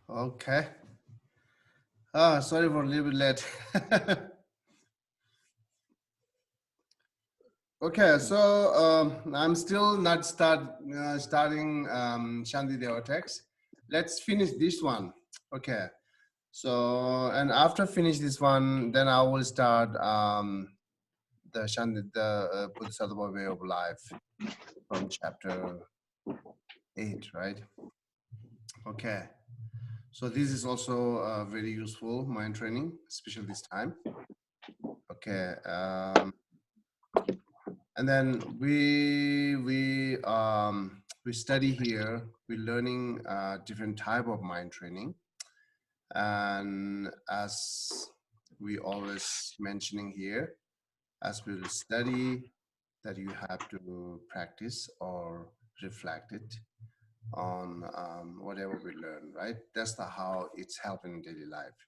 Okay. Sorry for a little bit late. Okay, so I'm still not starting Shanti Deva text. Let's finish this one. Okay. So, and after finish this one, then I will start the Shanti, the Bodhisattva way of life from chapter 8, right? Okay. So this is also very useful mind training, especially this time. Okay. And then we study here. We're learning different type of mind training, and as we always mentioning here, as we will study, that you have to practice or reflect it on whatever we learn, right? That's how it's helping in daily life.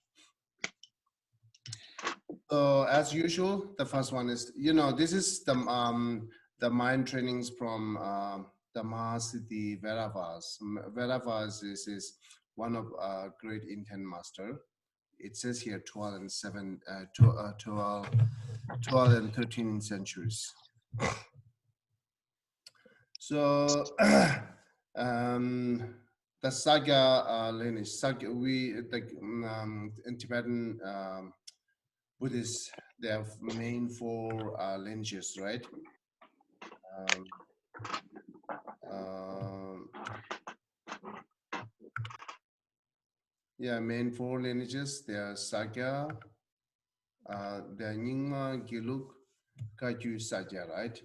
So as usual, the first one is, this is the mind trainings from the Mahasiddhi Virvas. Virvas is one of great intent master. It says here 12 and 13 centuries. So the Saga lineage, in Tibetan Buddhists, they have main four lineages, right? Yeah, main four lineages. They are Sakya, they are Nyingma, Giluk, Kagyu, Sakya, right?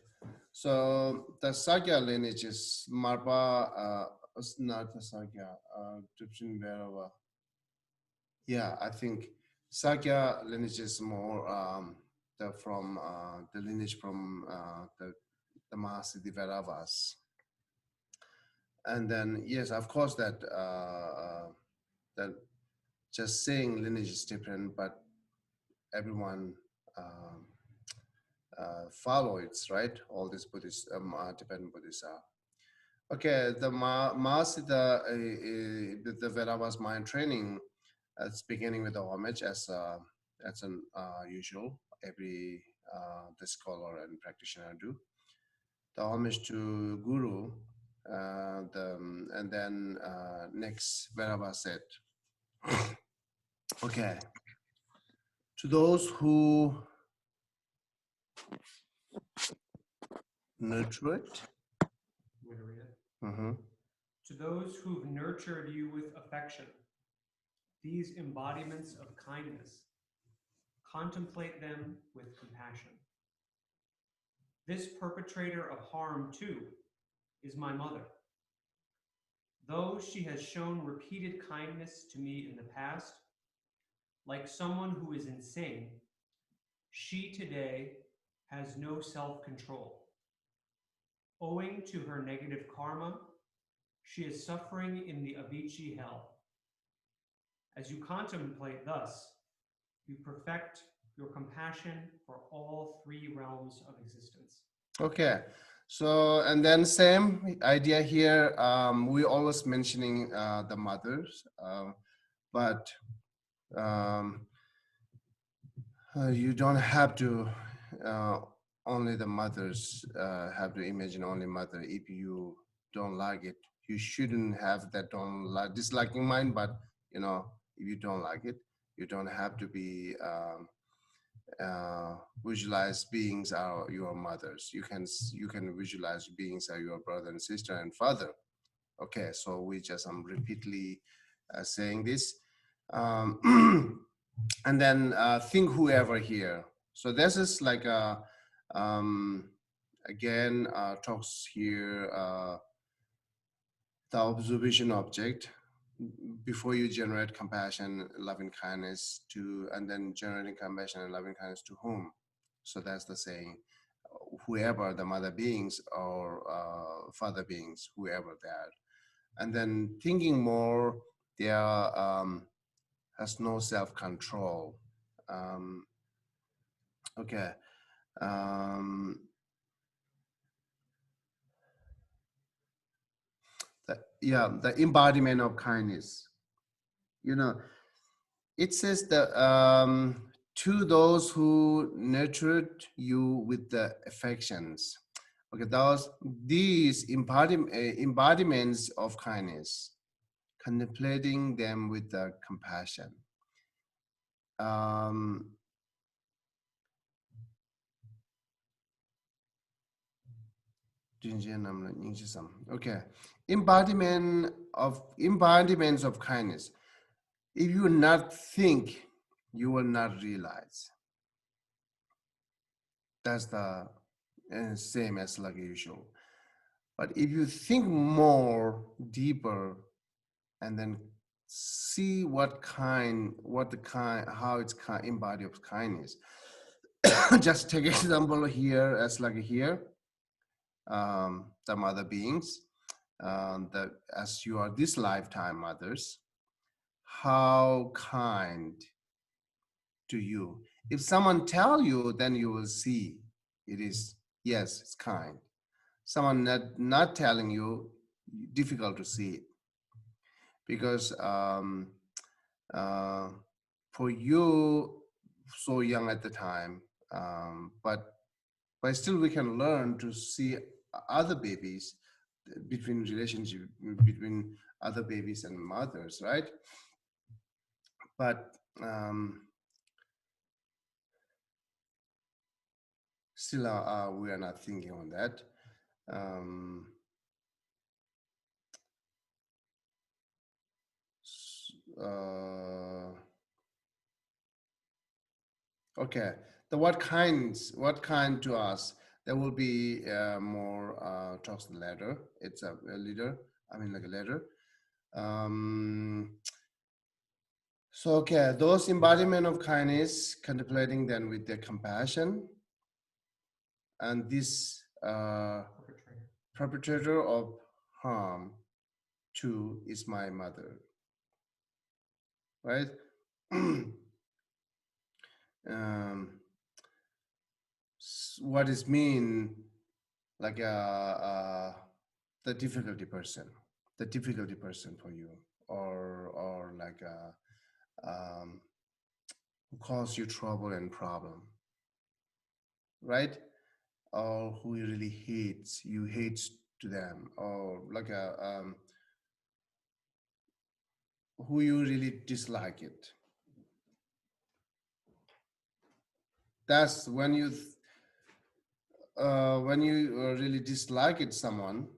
So the Sakya lineage is Marpa, not the Sakya, Drupchen Bhairava. Yeah, I think Sakya lineage is more the lineage from the Mahasiddhi Vairavas. And then, yes, of course, that just saying lineage is different, but everyone follow it, right? All these Buddhists, Tibetan Buddhists are. Okay, the Mahasiddha, the Vairavas mind training, it's beginning with the homage as an usual. Every the scholar and practitioner do the homage to Guru. And then next Vairava said, okay, to those who nurture it. I'm going to read it. To those who've nurtured you with affection, these embodiments of kindness, contemplate them with compassion. This perpetrator of harm, too, is my mother. Though she has shown repeated kindness to me in the past, like someone who is insane, she today has no self-control. Owing to her negative karma, she is suffering in the Avicii hell. As you contemplate thus, you perfect your compassion for all three realms of existence. Okay, so and then same idea here. We always mentioning the mothers, but you don't have to only the mothers have to imagine only mother. If you don't like it, you shouldn't have that disliking mind. But if you don't like it, you don't have to be visualize beings are your mothers. You can visualize beings are your brother and sister and father. Okay, so we just repeatedly saying this. And then think whoever here. So this is like a again talks here the observation object before you generate compassion, loving kindness to, and then generating compassion and loving kindness to whom. So that's the saying, whoever the mother beings or father beings, whoever they are. And then thinking more, they are has no self-control. Okay. The embodiment of kindness. it says that to those who nurtured you with the affections. Okay, these embodiments of kindness, contemplating them with the compassion. Okay, embodiments of kindness. If you not think, you will not realize. That's the same as like usual. But if you think more deeper and then see how it's embody of kindness. Just take example here as like here, some other beings, that as you are this lifetime mothers, how kind to you. If someone tell you, then you will see it is, yes, it's kind. Someone not telling you, difficult to see it. Because for you, so young at the time, but still we can learn to see other babies, between relationship between other babies and mothers, right? But still we are not thinking on that. Okay, what kind to us? There will be more talks later. It's a leader. I mean, like a letter. So okay, those embodiment of kindness, contemplating them with their compassion, and this perpetrator of harm too is my mother, right? What is mean, like the difficulty person for you, or like who cause you trouble and problem, right? Or who really hates to them, or like who you really dislike it. That's when you really dislike it someone,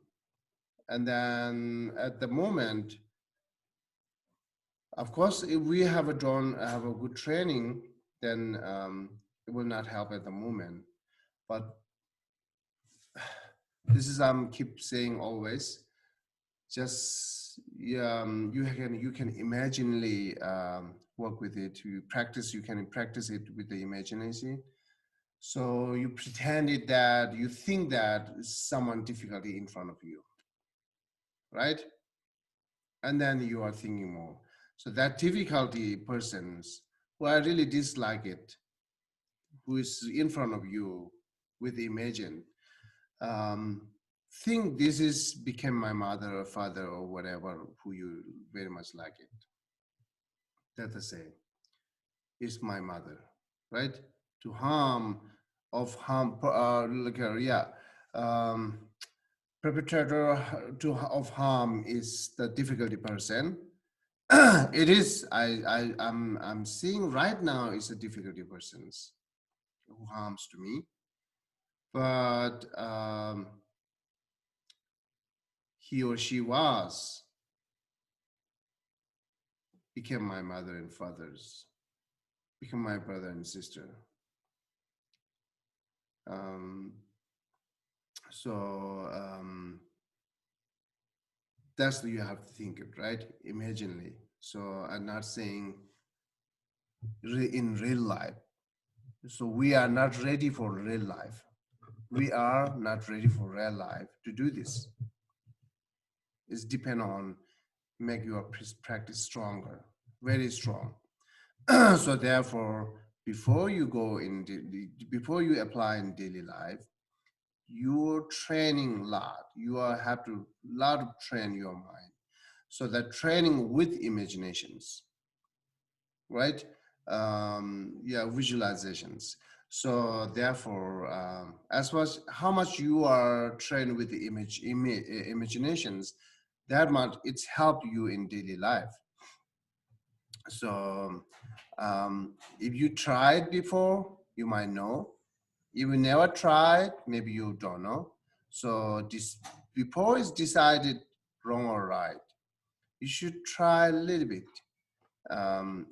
and then at the moment, of course, if we have a good training, then it will not help at the moment. But this is keep saying always, just you can imaginally work with it. You can practice it with the imagination. So you pretend it that you think that someone difficulty in front of you, right? And then you are thinking more. So that difficulty persons who I really dislike it, who is in front of you with imagine, think this is became my mother or father or whatever, who you very much like it. That's the same. It's my mother, right? To harm, perpetrator of harm is the difficulty person. It is. I'm seeing right now is a difficulty persons who harms to me, but he or she became my mother and fathers, become my brother and sister. That's what you have to think it, right? Imaginally. So I'm not saying in real life. So we are not ready for real life. We are not ready for real life to do this. It's depend on make your practice stronger, very strong. So therefore, before you apply in daily life, you're training a lot. You have to train your mind. So that training with imaginations. right? Yeah, visualizations. So therefore, as much how much you are trained with the imaginations, that much it's helped you in daily life. So if you tried before, you might know. If you never tried, maybe you don't know. So this before it's decided wrong or right, you should try a little bit.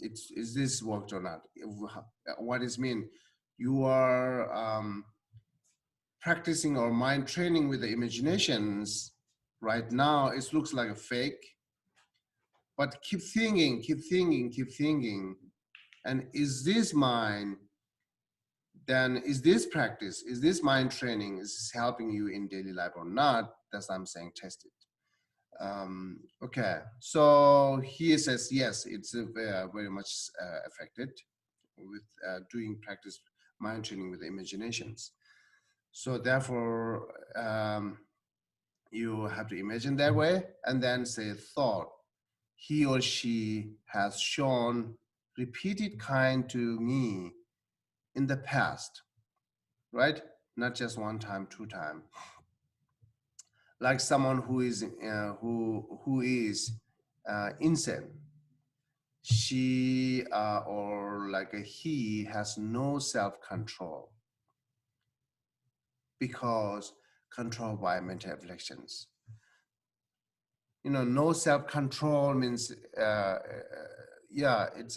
It's is this worked or not? What is mean? You are practicing or mind training with the imaginations. Right now, it looks like a fake, but keep thinking, keep thinking, keep thinking. And is this mind? Then is this practice? Is this mind training? Is this helping you in daily life or not? That's what I'm saying. Test it. Okay, so he says yes, it's very much affected with doing practice mind training with imaginations. So therefore, you have to imagine that way and then say thought. He or she has shown repeated kind to me in the past, right? Not just one time, two time. Like someone who is insane. She or like a he has no self-control because controlled by mental afflictions. You know, no self-control means yeah, it's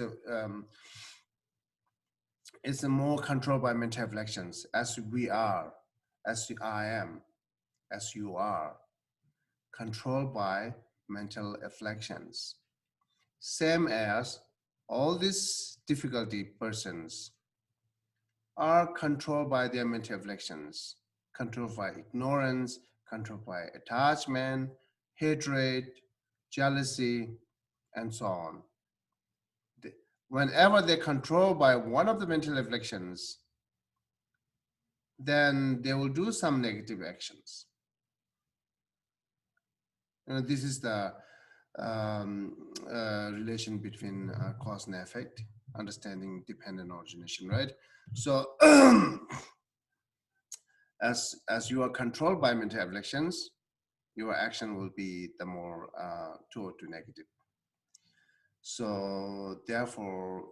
a more controlled by mental afflictions as we are, as I am, as you are, controlled by mental afflictions. Same as all these difficulty persons are controlled by their mental afflictions, controlled by ignorance, controlled by attachment, hatred, jealousy, and so on. Whenever they're controlled by one of the mental afflictions, then they will do some negative actions. You know, this is the relation between cause and effect, understanding dependent origination, right? So as you are controlled by mental afflictions, your action will be the more toward to negative. So therefore,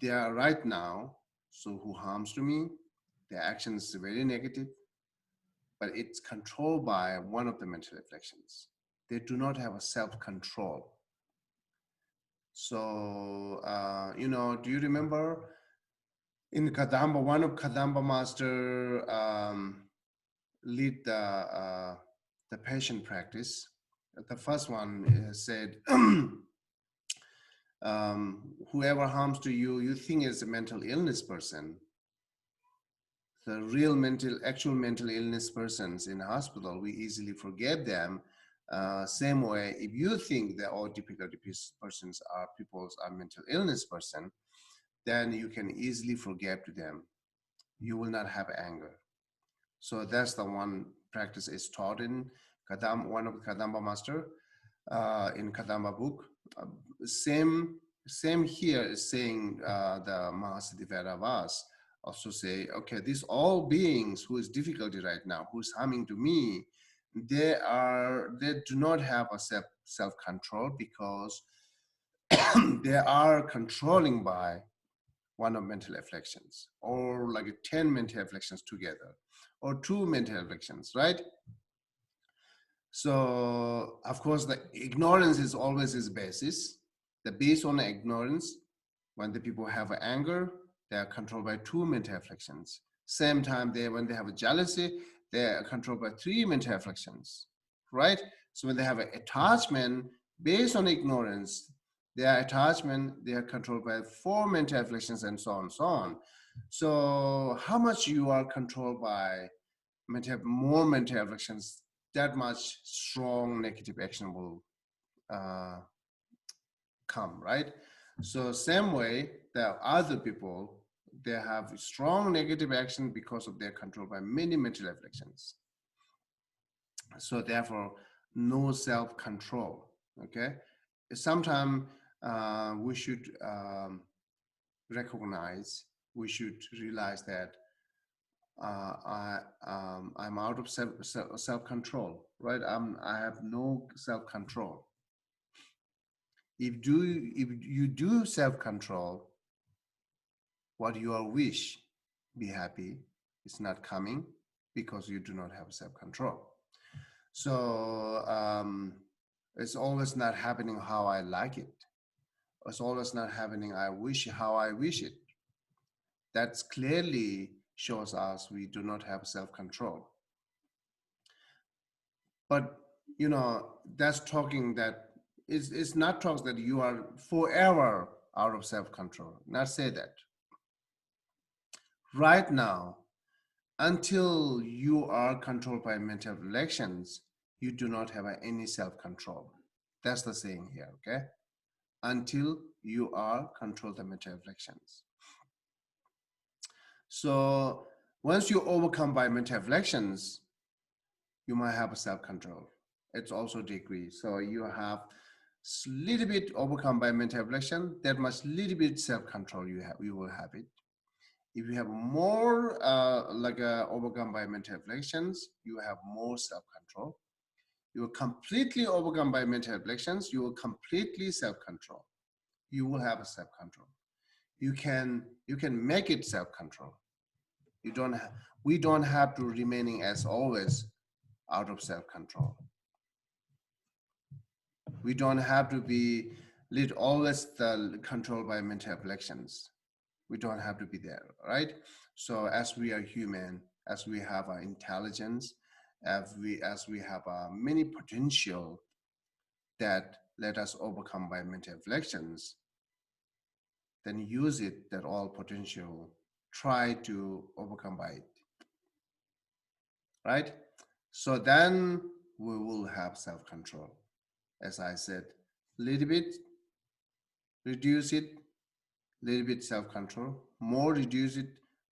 they are right now, so who harms to me, their action is very negative, but it's controlled by one of the mental afflictions. They do not have a self-control. So, you know, do you remember in Kadamba, one of Kadamba master lead the patient practice. The first one said, whoever harms to you, you think is a mental illness person. The real actual mental illness persons in hospital, we easily forget them. Same way, if you think that all difficulty persons are mental illness person, then you can easily forget to them. You will not have anger. So that's the one practice is taught in one of the Kadamba master in Kadamba book. Same here is saying the Mahasiddhi Virvapa also say, okay, these all beings who is difficulty right now, who's harming to me, they do not have a self-control because they are controlling by one of mental afflictions, or like 10 mental afflictions together, or 2 mental afflictions, right? So of course the ignorance is always its basis. The base on ignorance, when the people have anger, they are controlled by 2 mental afflictions. Same time, when they have a jealousy, they are controlled by 3 mental afflictions, right? So when they have an attachment based on ignorance, their attachment, they are controlled by 4 mental afflictions, and so on and so on. So how much you are controlled by more mental afflictions, that much strong negative action will come, right? So same way, there are other people, they have strong negative action because of their control by many mental afflictions. So therefore, no self-control, okay? Sometimes we should recognize, we should realize that I'm out of self-control, right? I have no self-control. If you do self-control, what your wish, be happy, is not coming because you do not have self-control. So it's always not happening how I like it. It's always not happening how I wish it. That clearly shows us we do not have self-control. But that's talking that it's not talks that you are forever out of self-control. Not say that. Right now, until you are controlled by mental reflections, you do not have any self-control. That's the saying here, okay? Until you are controlled by mental reflections. So once you overcome by mental reflections, you might have a self-control. It's also degree. So you have little bit overcome by mental reflection, that much little bit self-control you will have it. If you have more overcome by mental reflections, you have more self-control. You will completely overcome by mental reflections, you will completely self-control. You will have a self-control. You can make it self-control. We don't have to remaining as always out of self-control. We don't have to be always controlled by mental reflections. We don't have to be there, right? So as we are human, as we have our intelligence, as we have many potential that let us overcome by mental reflections, then use it, that all potential, try to overcome by it, right? So then we will have self-control. As I said, little bit, reduce it, little bit self-control, more reduce it,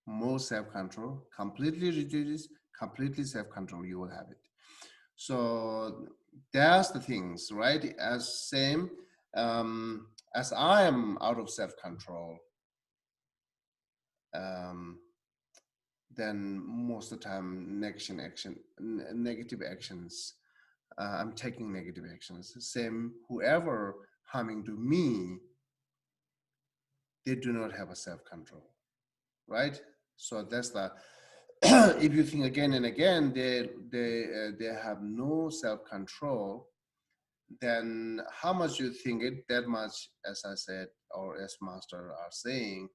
more self-control, completely reduce, completely self-control, you will have it. So that's the things, right? As same as I am out of self-control, then most of the time negative actions, I'm taking negative actions. Same, whoever harming to me, they do not have a self-control, right? So that's the if you think again and again they have no self-control, then how much you think it, that much, as I said, or as master are saying,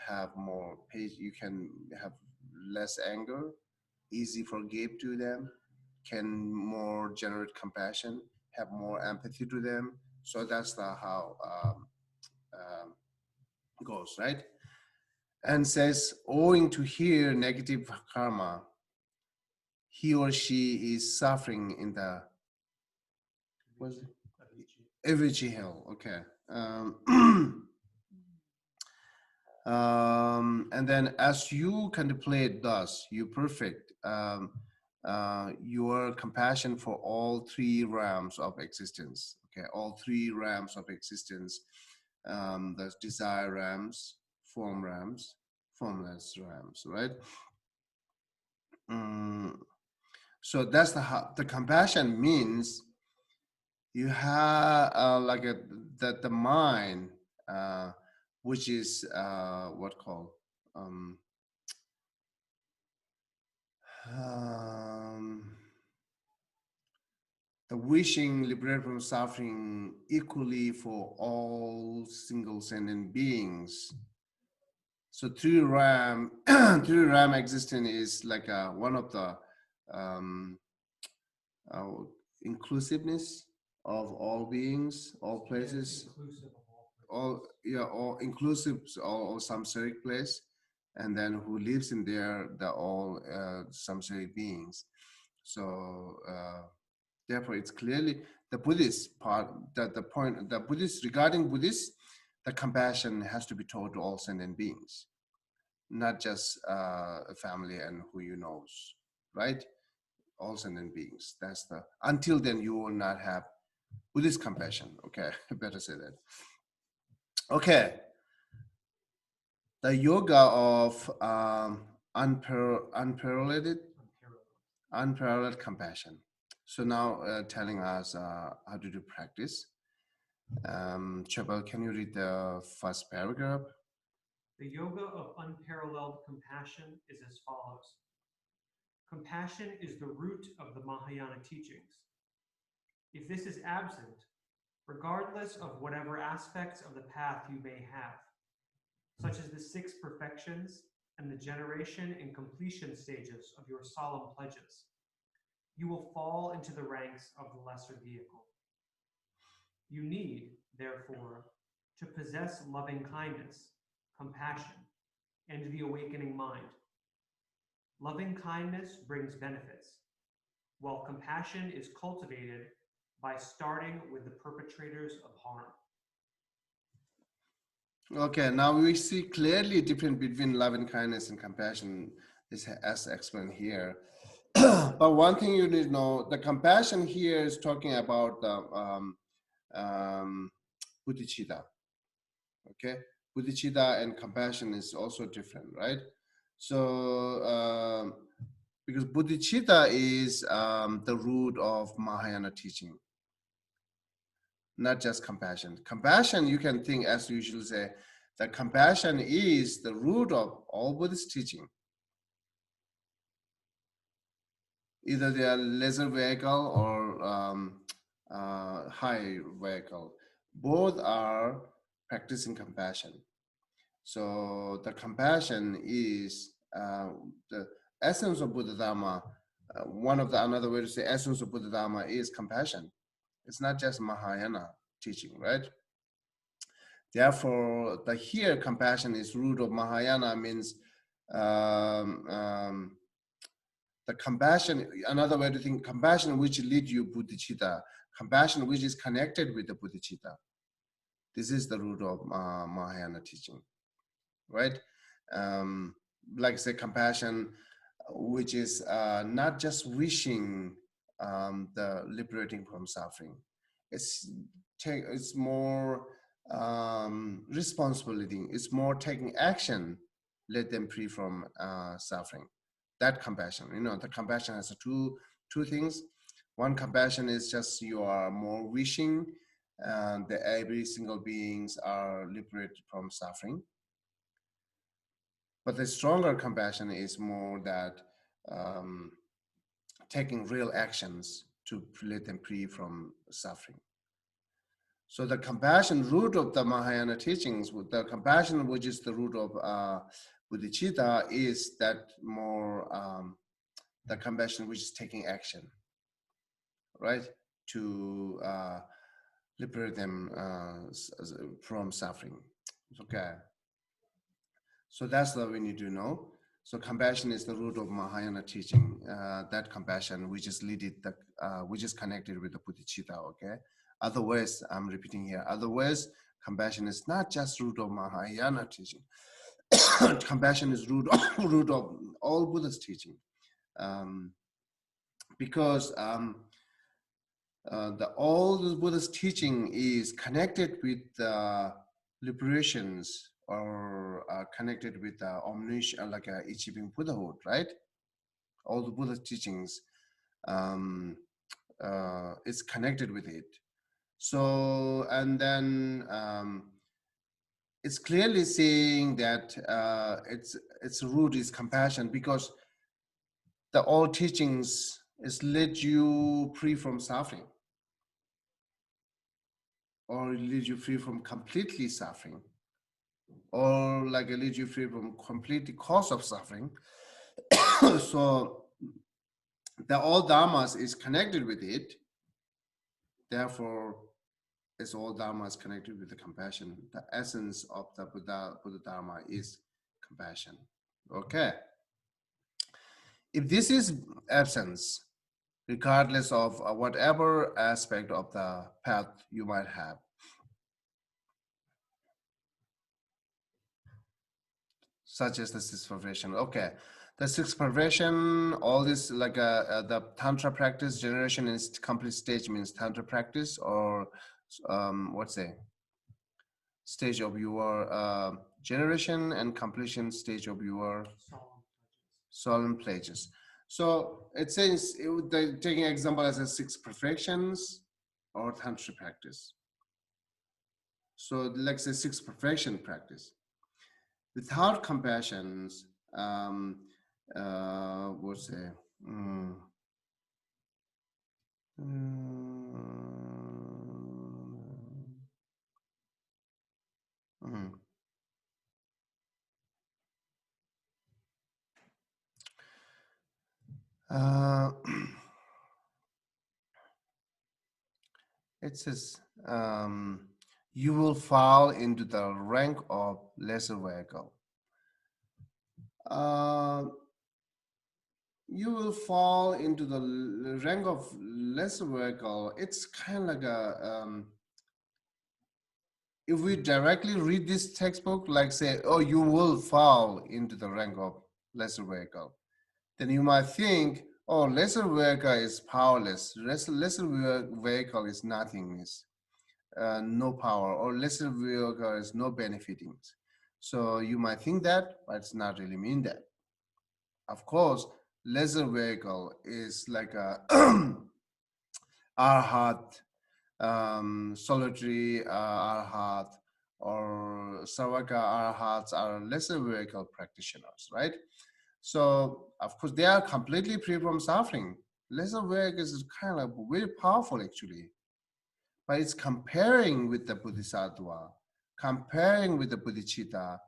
have more patience. You can have less anger, easy forgive to them, can more generate compassion, have more empathy to them. So that's the how goes, right? And says, owing to here negative karma, he or she is suffering in the Avicii hell. Okay. And then as you contemplate thus, you perfect your compassion for all three realms of existence. Okay, all three realms of existence. There's desire realms, form realms, formless realms, right? So that's the compassion means you have that the mind, which is what called the wishing liberate from suffering equally for all single sentient beings. So three ram three ram existence is like one of the inclusiveness of all beings, all places, all inclusive, all samsaric place, and then who lives in there, the all samsaric beings. So therefore, it's clearly the Buddhist part, that the point, the Buddhist, regarding Buddhist, the compassion has to be taught to all sentient beings, not just a family and who you knows, right? All sentient beings. That's the, until then you will not have Buddhist compassion. Okay, better say that. Okay, the yoga of unparalleled compassion. So now telling us how to do practice. Chabal, can you read the first paragraph? The yoga of unparalleled compassion is as follows. Compassion is the root of the Mahayana teachings. If this is absent, regardless of whatever aspects of the path you may have, such as the 6 perfections and the generation and completion stages of your solemn pledges, you will fall into the ranks of the lesser vehicle. You need, therefore, to possess loving kindness, compassion, and the awakening mind. Loving kindness brings benefits, while compassion is cultivated by starting with the perpetrators of harm. Okay, now we see clearly difference between loving kindness and compassion is as explained here. But one thing you need to know, the compassion here is talking about the bodhicitta. Okay, bodhicitta and compassion is also different, right? So because bodhicitta is the root of Mahayana teaching, not just compassion. Compassion, you can think, as we usually say, that compassion is the root of all Buddhist teaching. Either they are lesser vehicle or high vehicle. Both are practicing compassion. So the compassion is the essence of Buddha Dharma. Another way to say essence of Buddha Dharma is compassion. It's not just Mahayana teaching, right? Therefore, the here compassion is root of Mahayana means the compassion. Another way to think, compassion which lead you bodhicitta, compassion which is connected with the bodhicitta. This is the root of Mahayana teaching, right? Like I say, compassion, which is not just wishing the liberating from suffering. It's more responsibility. It's more taking action, let them free from suffering. That compassion, the compassion has two things. One compassion is just you are more wishing that every single beings are liberated from suffering. But the stronger compassion is more that taking real actions to let them free from suffering. So the compassion root of the Mahayana teachings, the compassion which is the root of bodhicitta, is that more the compassion which is taking action, right, to liberate them from suffering. Okay. So that's what we need to know. So compassion is the root of Mahayana teaching. That compassion, which is which is connected with the bodhicitta. Okay. Otherwise, I'm repeating here. Otherwise, compassion is not just root of Mahayana teaching. Compassion is root of all Buddha's teaching, because all the Buddha's teaching is connected with liberations, or connected with omniscience, like achieving Buddhahood, right? All the Buddha's teachings is connected with it. So, and then it's clearly saying that its root is compassion, because the all teachings is let you free from suffering, or lead you free from completely suffering, or like it leads you free from complete cause of suffering. So the all dharmas is connected with it. Therefore, it's all dharmas connected with the compassion. The essence of the Buddha Dharma is compassion. Okay. If this is absence, regardless of whatever aspect of the path you might have, such as the sixth perfection. Okay, the sixth perfection, all this like the tantra practice, generation in complete stage means tantra practice, or what's it? stage of your generation and completion stage of your solemn pledges. So it says, taking example as a 6 perfections or tantra practice. So let's say 6 perfection practice. Without compassions, we'll say, it says, you will fall into the rank of lesser vehicle. You will fall into the rank of lesser vehicle. It's kind of like a, if we directly read this textbook, like say, oh, you will fall into the rank of lesser vehicle, then you might think, oh, lesser vehicle is powerless. Lesser vehicle is nothingness, no power, or lesser vehicle is no benefiting. So you might think that, but it's not really mean that. Of course, lesser vehicle is like a arhat, solitary arhat, or Savaka arhats are lesser vehicle practitioners, right? So, of course, they are completely free from suffering. Lesser vehicle is kind of very powerful, actually. But it's comparing with the Bodhisattva, comparing with the Bodhicitta,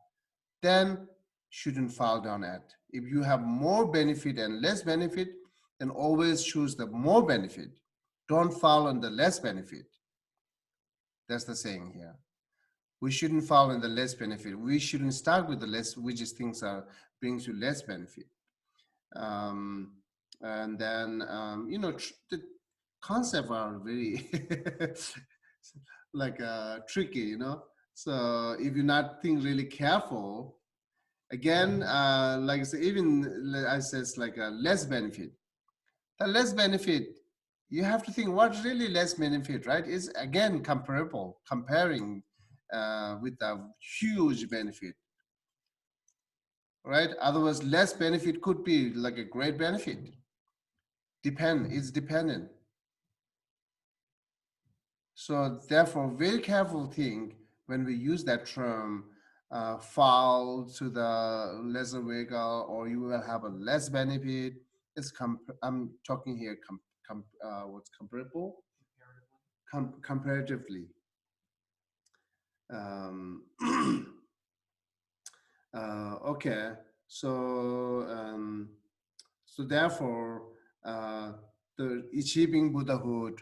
then shouldn't fall down at. If you have more benefit and less benefit, then always choose the more benefit. Don't fall on the less benefit. That's the saying here. We shouldn't fall on the less benefit. We shouldn't start with the less, which is things are brings you less benefit. And then the concepts are very like tricky, So if you're not think really careful, again, like I say, even I says like a less benefit. The less benefit, you have to think what really less benefit, right? Is again comparable, comparing with a huge benefit, right? Otherwise, less benefit could be like a great benefit. It's dependent. So therefore, very careful thing when we use that term, fall to the lesser vehicle, or you will have a less benefit. I'm talking here what's comparable? Comparatively. Okay, so so therefore, the achieving Buddhahood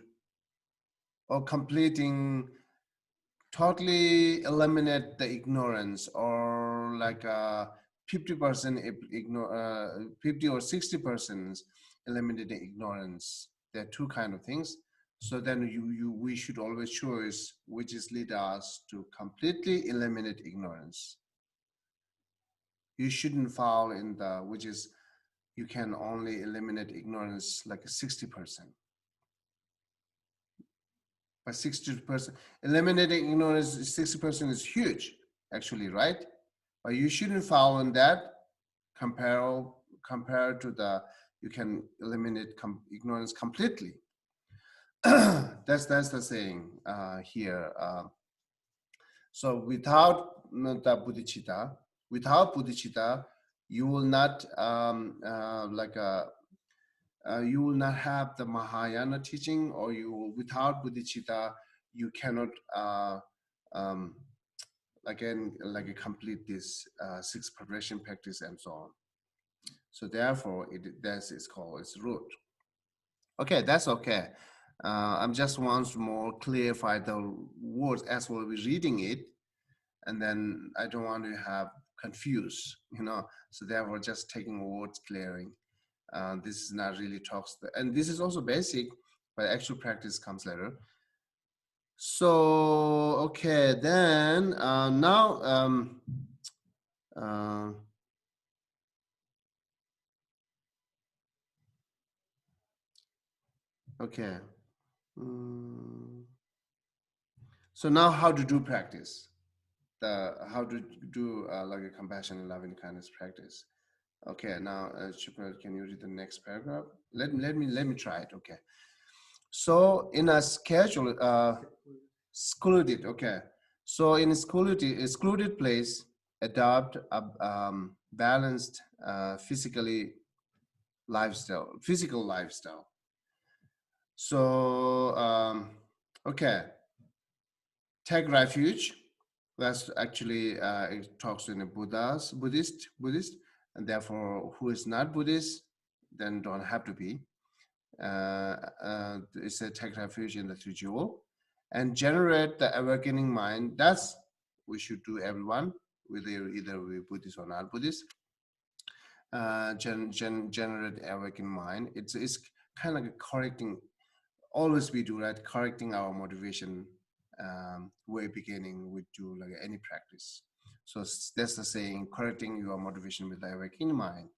or completing, totally eliminate the ignorance, or like 50% 50 or 60% eliminating ignorance. There are two kind of things. So then we should always choose which is lead us to completely eliminate ignorance. You shouldn't fall in the, which is you can only eliminate ignorance like a 60%. By 60%, eliminating ignorance 60% is huge, actually, right? But you shouldn't fall on that compared to the, you can eliminate ignorance completely. That's the saying here. So without the bodhicitta, you will not you will not have the Mahayana teaching, or without bodhicitta, you cannot again complete this 6 preparation practice and so on. So therefore, it's called its root. Okay, that's okay. I'm just once more clarify the words as well we're reading it, and then I don't want to have confused, So therefore, just taking words clearing. This is not really talks, and this is also basic, but actual practice comes later. So okay, then now okay. So now how to do practice. how to do like a compassion and loving kindness practice. Okay, now Shukra, can you read the next paragraph? Let me try it. Okay. So in a schedule, secluded. Okay. So in a excluded place, adopt a balanced physical lifestyle. So okay, take refuge. That's actually it talks in a Buddhist, and therefore who is not Buddhist, then don't have to be. It's a take refuge in the three jewel, and generate the awakening mind. That's we should do, everyone, whether either we Buddhist or not Buddhist. Generate awakening mind. It's kind of like correcting. Always we do that, correcting our motivation. Way beginning we do like any practice. So that's the saying, correcting your motivation with the awakening mind.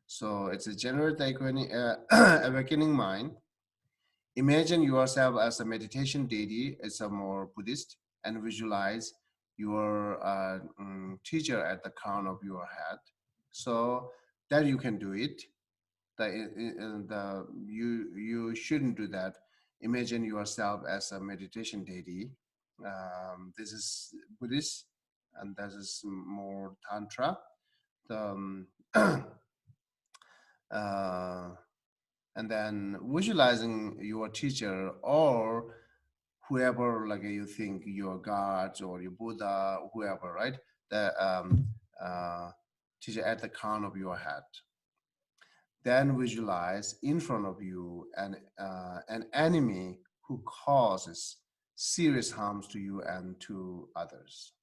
So it's a generate awakening mind. Imagine yourself as a meditation deity, as a more Buddhist, and visualize your teacher at the crown of your head. So that you can do it. You shouldn't do that. Imagine yourself as a meditation deity. This is Buddhist, and this is more Tantra. The, uh, and then visualizing your teacher or whoever, like you think your God or your Buddha, whoever, right? The teacher at the crown of your head. Then visualize in front of you an enemy who causes serious harms to you and to others.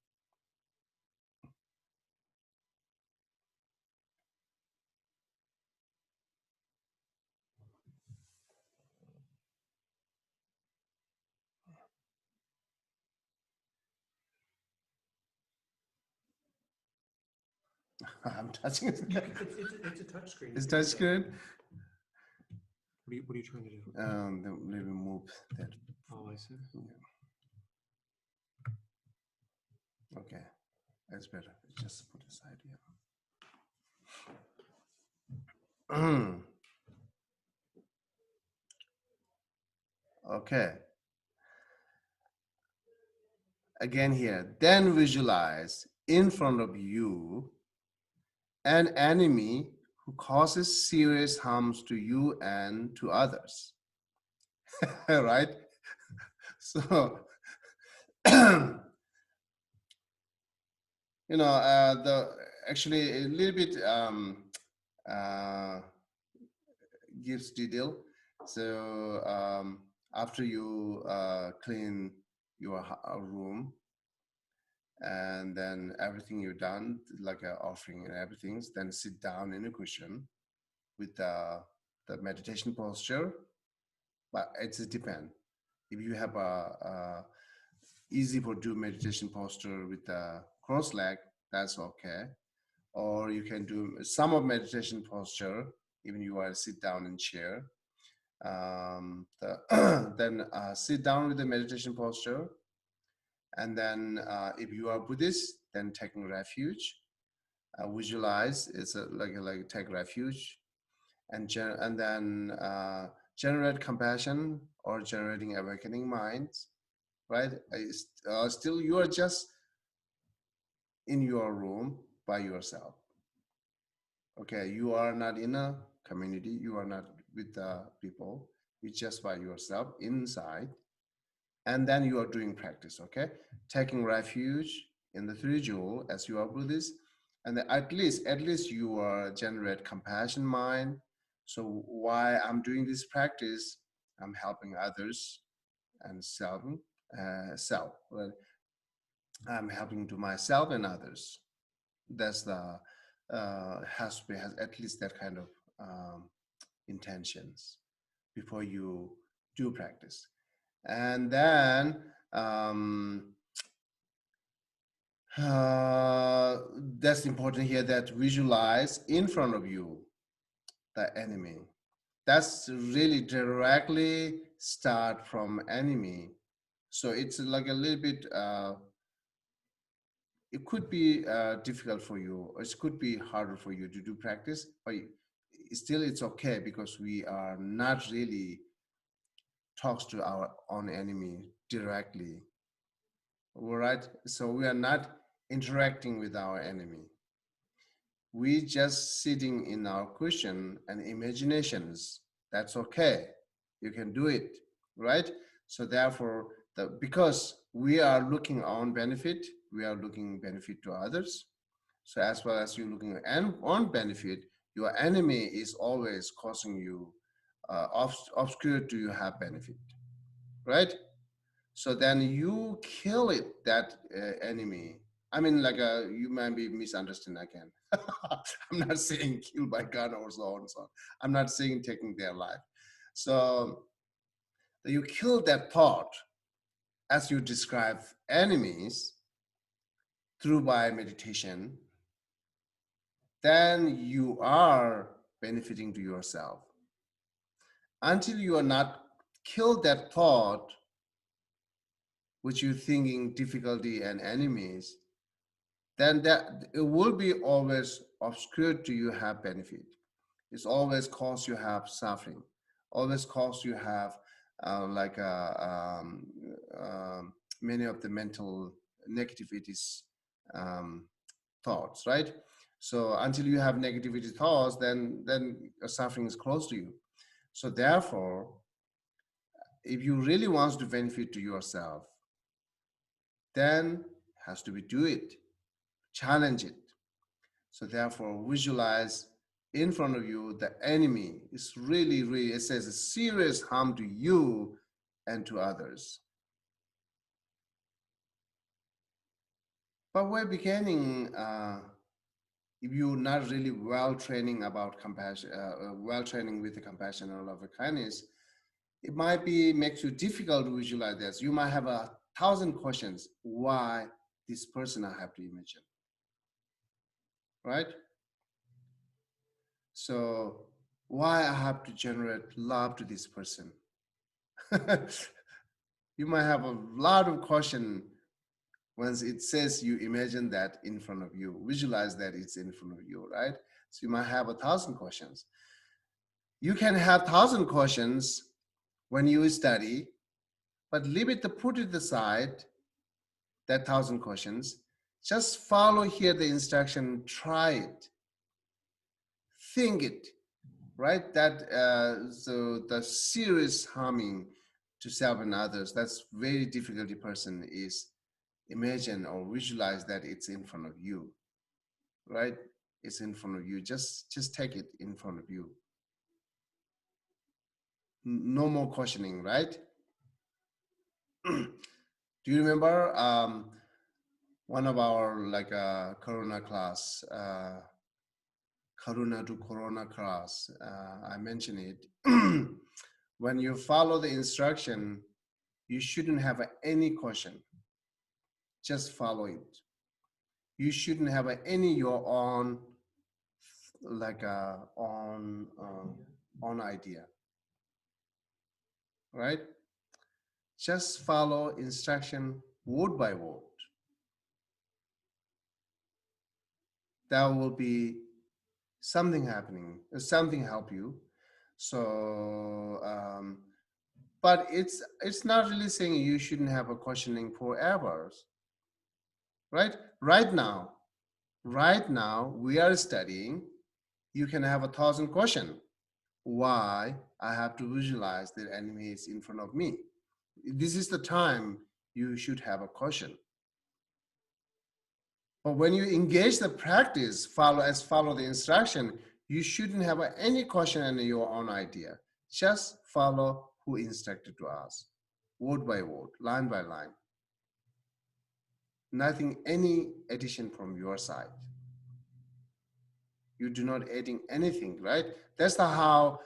I'm touching it. It's a touch screen. It's touch screen. What are you trying to do? Let me move that. Oh, I see. Okay, that's better. Just put aside here. Okay. Again here. Then visualize in front of you an enemy who causes serious harms to you and to others. Right? So, the actually a little bit uh, gives detail. So after you clean your room, and then everything you've done, like an offering and everything, then sit down in a cushion with the meditation posture. But it's depend. If you have a easy for do meditation posture with the cross leg, that's okay. Or you can do some of meditation posture, even you are sit down in chair. Then sit down with the meditation posture. And then if you are Buddhist, then taking refuge. Visualize, it's like take refuge. And then generate compassion or generating awakening minds, right? Still, you are just in your room by yourself. Okay, you are not in a community. You are not with the people. You're just by yourself inside. And then you are doing practice, okay? Taking refuge in the three jewel as you are Buddhist. And at least you are generate compassion mind. So why I'm doing this practice, I'm helping others and self. Well, I'm helping to myself and others. That's the has at least that kind of intentions before you do practice. And then that's important here, that visualize in front of you the enemy. That's really directly start from enemy. So it's like a little bit it could be difficult for you, or it could be harder for you to do practice, but still it's okay, because we are not really talks to our own enemy directly. All right, so we are not interacting with our enemy. We just sitting in our cushion and imaginations. That's okay. You can do it, right? So therefore, because we are looking on benefit, we are looking benefit to others. So as well as you looking on benefit, your enemy is always causing you obscure to you have benefit, right? So then you kill it, that enemy. I mean, like you might be misunderstanding again. I'm not saying kill by gun or so on and so on. I'm not saying taking their life. So you kill that thought as you describe enemies through by meditation, then you are benefiting to yourself. Until you are not killed that thought, which you're thinking difficulty and enemies, then that it will be always obscured to you have benefit. It's always cause you have suffering, always cause you have many of the mental negativities thoughts, right? So until you have negativity thoughts, then suffering is close to you. So therefore, if you really want to benefit to yourself, then has to be do it, challenge it. So therefore, visualize in front of you the enemy is really, really, it says a serious harm to you and to others. But we're beginning, if you're not really well training about compassion, well training with the compassion or love and kindness, it might be makes you difficult to visualize this. You might have 1,000 questions. Why this person I have to imagine, right? So why I have to generate love to this person? You might have a lot of question once it says you imagine that in front of you, visualize that it's in front of you, right? So you might have 1,000 questions. You can have 1,000 questions when you study, but leave it to put it aside, that 1,000 questions. Just follow here the instruction, try it, think it, right? So the serious harming to self and others, that's very difficult. The person is imagine or visualize that it's in front of you, right? It's in front of you. Just take it in front of you. No more questioning, right? Do you remember one of our Corona class, Karuna to Corona class? I mentioned it. When you follow the instruction, you shouldn't have any question. Just follow it. You shouldn't have any your own on idea, right? Just follow instruction word by word. There will be something happening, something help you. So but it's not really saying you shouldn't have a questioning forever, right? Right now we are studying. You can have 1,000 questions. Why I have to visualize the enemy is in front of me? This is the time you should have a question. But when you engage the practice, follow the instruction, you shouldn't have any question in your own idea. Just follow who instructed to us, word by word, line by line. Nothing, any addition from your side. You do not adding anything, right? That's how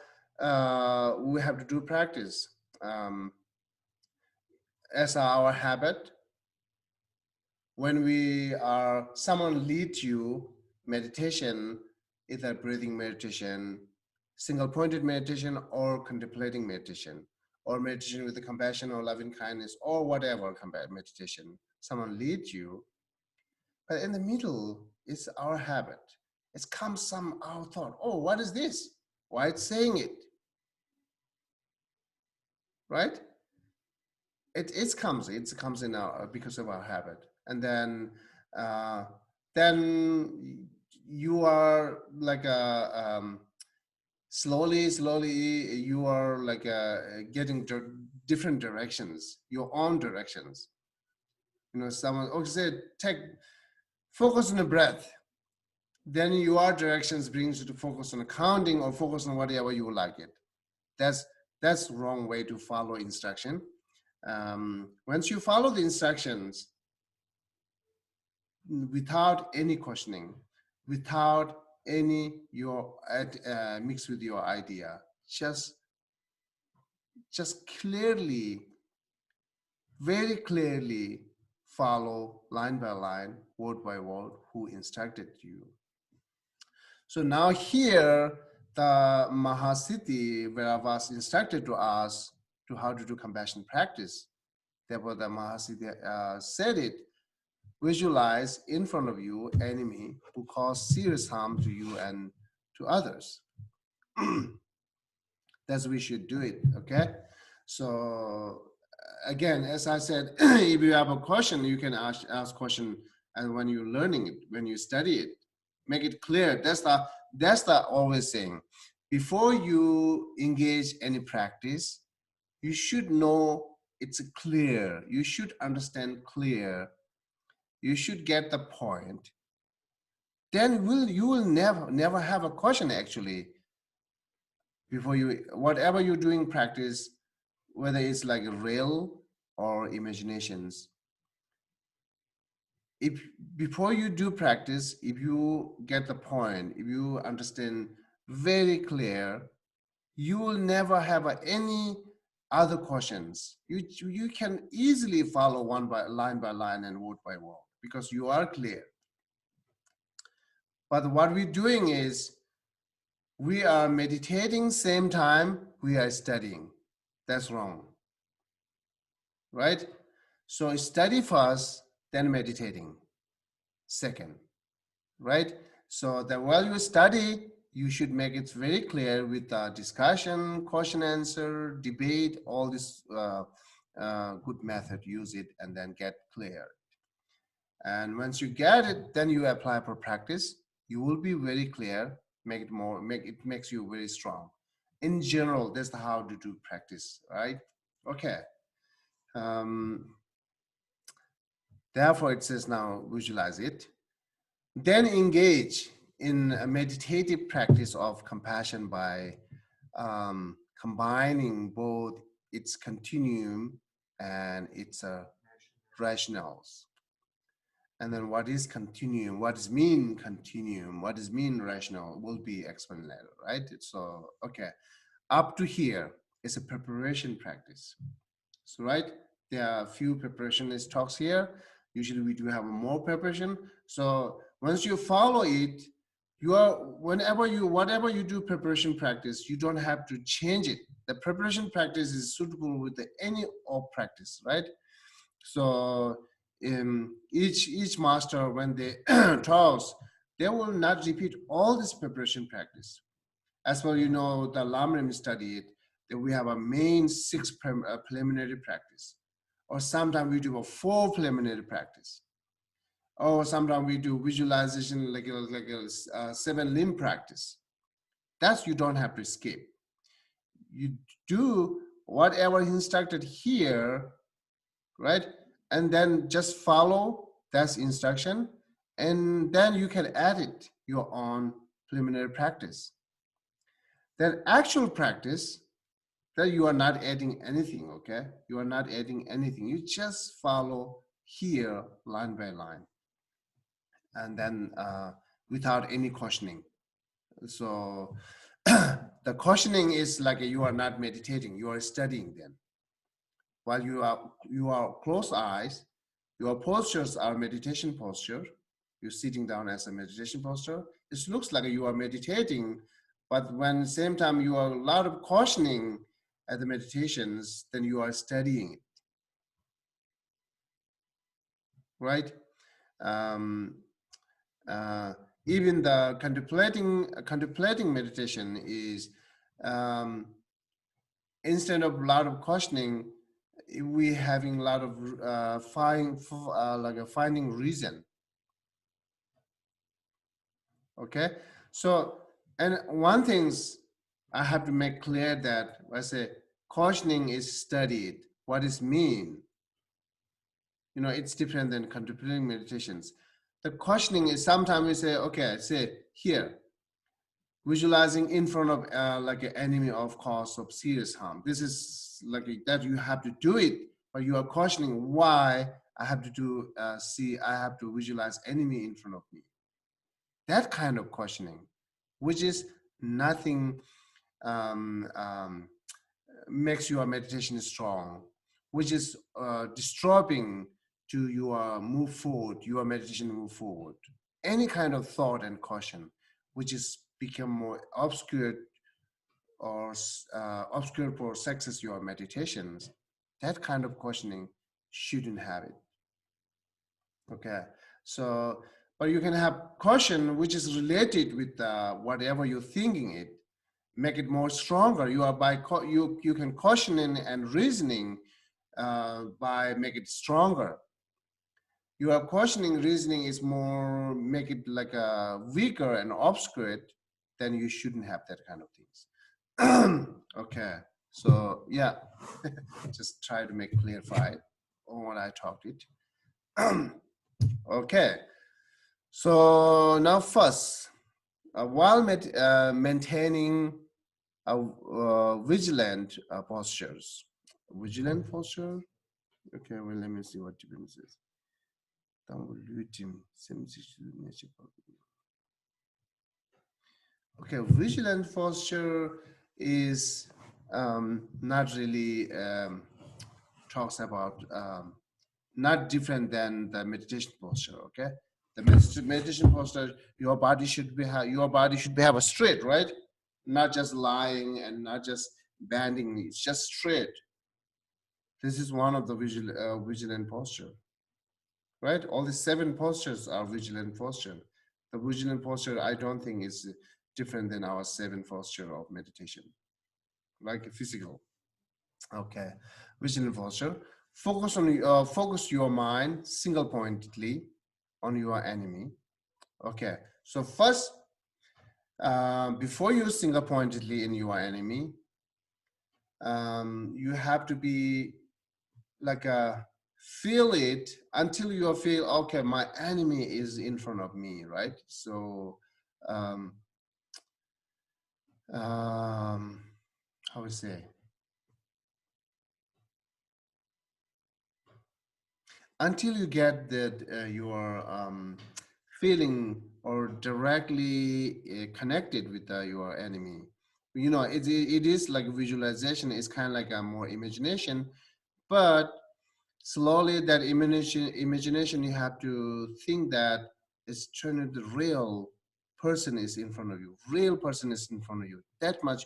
we have to do practice. As our habit, when someone leads you meditation, either breathing meditation, single pointed meditation, or contemplating meditation, or meditation with the compassion or loving kindness, or whatever meditation, someone leads you. But in the middle is our habit. It comes some our thought. Oh, what is this? Why it's saying it? Right? It comes in our because of our habit, and then you are like a slowly you are like getting different directions, your own directions. You know, someone said take focus on the breath, then your directions brings you to focus on accounting or focus on whatever you like it. That's wrong way to follow instruction. Once you follow the instructions without any questioning, without any mixed with your idea, just clearly, very clearly follow line by line, word by word, who instructed you. So now here, the Mahasiddhi was instructed to us to how to do compassion practice. Therefore, the Mahasiddhi said it, visualize in front of you enemy who cause serious harm to you and to others. That's we should do it, okay? So again, as I said, if you have a question, you can ask question, and when you're learning it, when you study it, make it clear. That's the always saying. Before you engage any practice, you should know it's clear. You should understand clear. You should get the point. Then you will never have a question actually. Before you, whatever you're doing practice, whether it's like real or imaginations, if before you do practice, if you get the point, if you understand very clear, you will never have any other questions. You can easily follow line by line and word by word because you are clear. But what we're doing is we are meditating same time we are studying. That's wrong, right? So study first, then meditating second, right? So that while you study, you should make it very clear with discussion, question answer, debate, all this good method, use it and then get clear. And once you get it, then you apply for practice. You will be very clear, it makes you very strong. In general, that's how to do practice, right? Okay. Therefore, it says now visualize it. Then engage in a meditative practice of compassion by combining both its continuum and its rationales. And then what is continuum? What does mean continuum? What does mean rational? Will be explained later, right? So, okay. Up to here is a preparation practice. So, right, there are a few preparationist talks here. Usually we do have more preparation. So once you follow it, whatever you do preparation practice, you don't have to change it. The preparation practice is suitable with any of practice, right? So each master, when they talks, they will not repeat all this preparation practice. As well, you know, the Lamrim studied that we have a main 6 preliminary practice, or sometimes we do a 4 preliminary practice, or sometimes we do visualization like a 7 limb practice. That's you don't have to skip. You do whatever instructed here, right? And then just follow that instruction, and then you can add it your own preliminary practice. Then actual practice, that you are not adding anything, okay? You are not adding anything. You just follow here line by line, and then without any questioning. So the questioning is like you are not meditating, you are studying then. While you are closed eyes, your postures are meditation posture. You're sitting down as a meditation posture. It looks like you are meditating, but when same time you are a lot of cautioning at the meditations, then you are studying it, right? um, even the contemplating meditation is, um, instead of a lot of questioning, we having a lot of finding reason. Okay, so, and one thing's I have to make clear that I say cautioning is studied. What is mean? You know, it's different than contemplating meditations. The cautioning is sometimes we say, okay, say here, visualizing in front of like an enemy of cause of serious harm. This is like that you have to do it, but you are cautioning why I have to do, I have to visualize enemy in front of me. That kind of questioning, which is nothing, um, um, makes your meditation strong, which is disturbing to your move forward, your meditation move forward. Any kind of thought and caution, which is become more obscure or obscure for success your meditations, that kind of questioning shouldn't have it. Okay, so, but you can have caution which is related with whatever you're thinking it, make it more stronger. You are by you can caution and reasoning by make it stronger. Your cautioning reasoning is more make it like a weaker and obscure, then you shouldn't have that kind of things. Okay, so yeah, just try to make clarify on what I talked it. Okay, so now first, while maintaining vigilant postures. Vigilant posture? Okay, well, let me see what difference is. Okay, vigilant posture is not really talks about, not different than the meditation posture. Okay, the meditation posture, your body should be have a straight, right? Not just lying and not just bending. It's just straight. This is one of the vigilant posture, right? All the 7 postures are vigilant posture. The vigilant posture, I don't think is different than our 7 posture of meditation, like physical. Okay, vigilant posture. Focus your mind single pointedly on your enemy. Okay, so first, before you single pointedly in your enemy, you have to be like feel it until you feel, okay, my enemy is in front of me, right? So um, how we say, until you get that your feeling or directly connected with your enemy, you know, it is like visualization is kind of like a more imagination, but slowly that imagination you have to think that it's turning the real person is in front of you, real person is in front of you. That much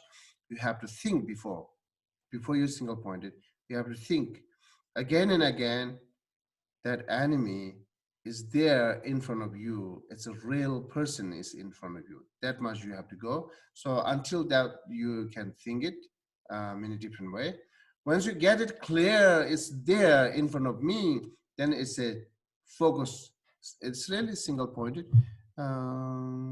you have to think before you single pointed. You have to think again and again that enemy is there in front of you. It's a real person is in front of you. That much you have to go. So until that you can think it in a different way. Once you get it clear, it's there in front of me, then it's a focus. It's really single pointed. Um,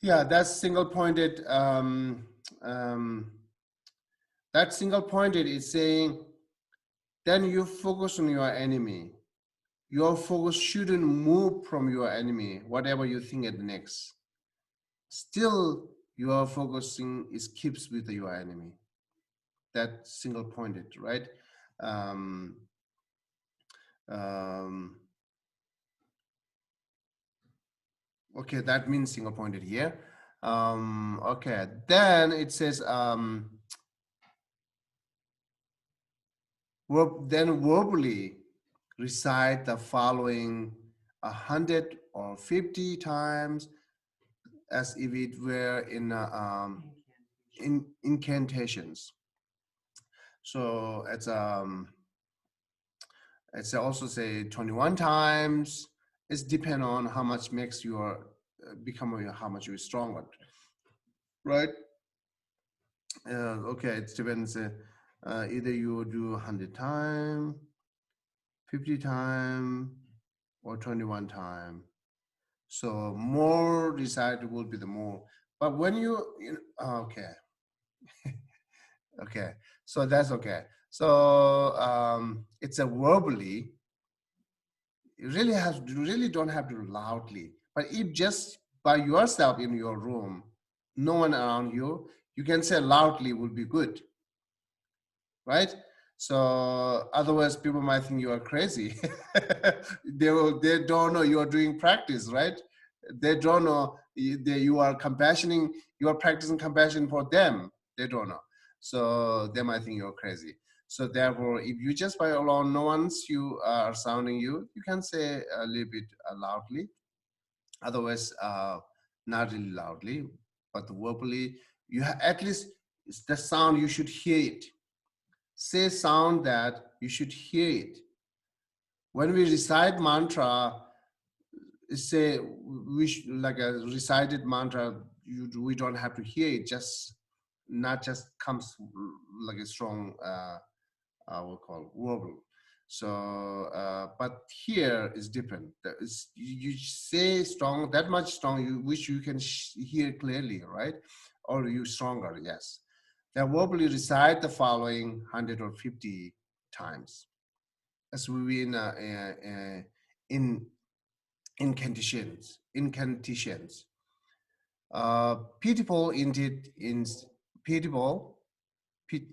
yeah, that's single pointed. That single pointed is saying, then you focus on your enemy. Your focus shouldn't move from your enemy, whatever you think at next. Still, your focusing is keeps with your enemy. That single pointed, right? Um, um, okay, that means single pointed here. Okay, then it says, then verbally recite the following 100 or 50 times as if it were in incantations. So it's also say 21 times. It's depend on how much makes your how much you're stronger, right? Okay, it depends. Either you do 100 times, 50 times, or 21 times. So more decided will be the more. But when you know, okay, okay, so that's okay. So it's a verbally. You really you really don't have to loudly. But if just by yourself in your room, no one around you, you can say loudly would be good, right? So otherwise people might think you are crazy. They don't know you are doing practice, right? They don't know you are compassioning, you are practicing compassion for them. They don't know. So they might think you're crazy. So therefore, if you just by alone, no one's you are sounding you, you can say a little bit loudly. Otherwise, not really loudly, but verbally, at least it's the sound you should hear it. Say sound that you should hear it. When we recite mantra, say like a recited mantra, we don't have to hear it. Just not just comes like a strong, we call verbal. So, but here is different. You say strong, that much strong, which you can hear clearly, right? Or you stronger, yes. They verbally recite the following 100 or 50 times, as we in incantations. Incantations. Pitiable indeed in pitiable, pit,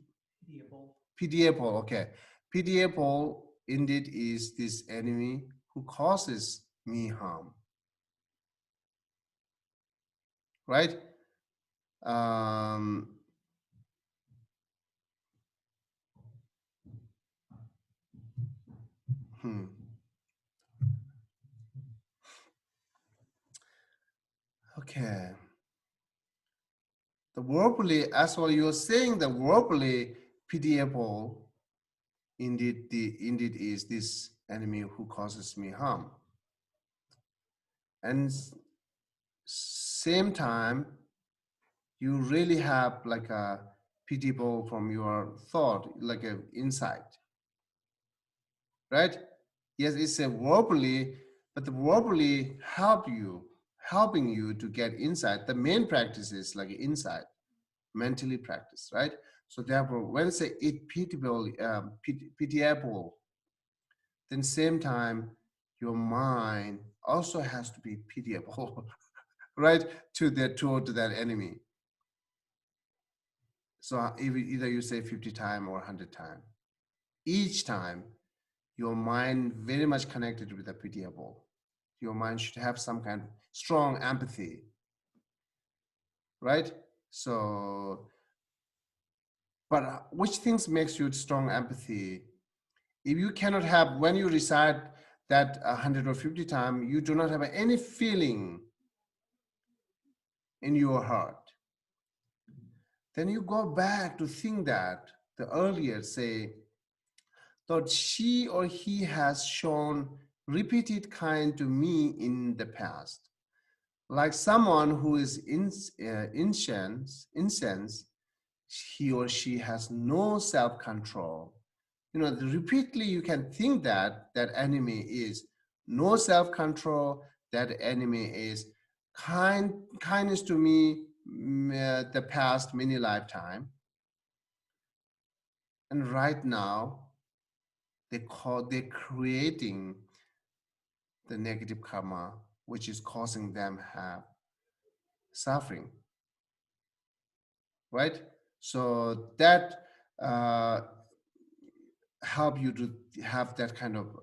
Pitiable. pitiable. Okay, pitiable indeed is this enemy who causes me harm. Right? Um, hmm. Okay. The verbally, as well, you're saying the verbally pitiable indeed is this enemy who causes me harm. And same time, you really have like a pitiable from your thought, like a insight, right? Yes, it's a verbally, but the verbally helping you to get insight. The main practice is like insight, mentally practice, right? So therefore, when say it pitiable, pitiable, then same time your mind also has to be pitiable, right? Toward that enemy. So either you say 50 times or 100 times. Each time, your mind very much connected with the pitiable. Your mind should have some kind of strong empathy, right? So, but which things makes you strong empathy? If you cannot have, when you recite that 100 or 50 times, you do not have any feeling in your heart, then you go back to think that the earlier say that she or he has shown repeated kind to me in the past, like someone who is incense, he or she has no self-control. You know, repeatedly you can think that that enemy is no self-control, that enemy is kindness to me the past many lifetime, and right now they're creating the negative karma which is causing them have suffering, right? So that uh, help you to have that kind of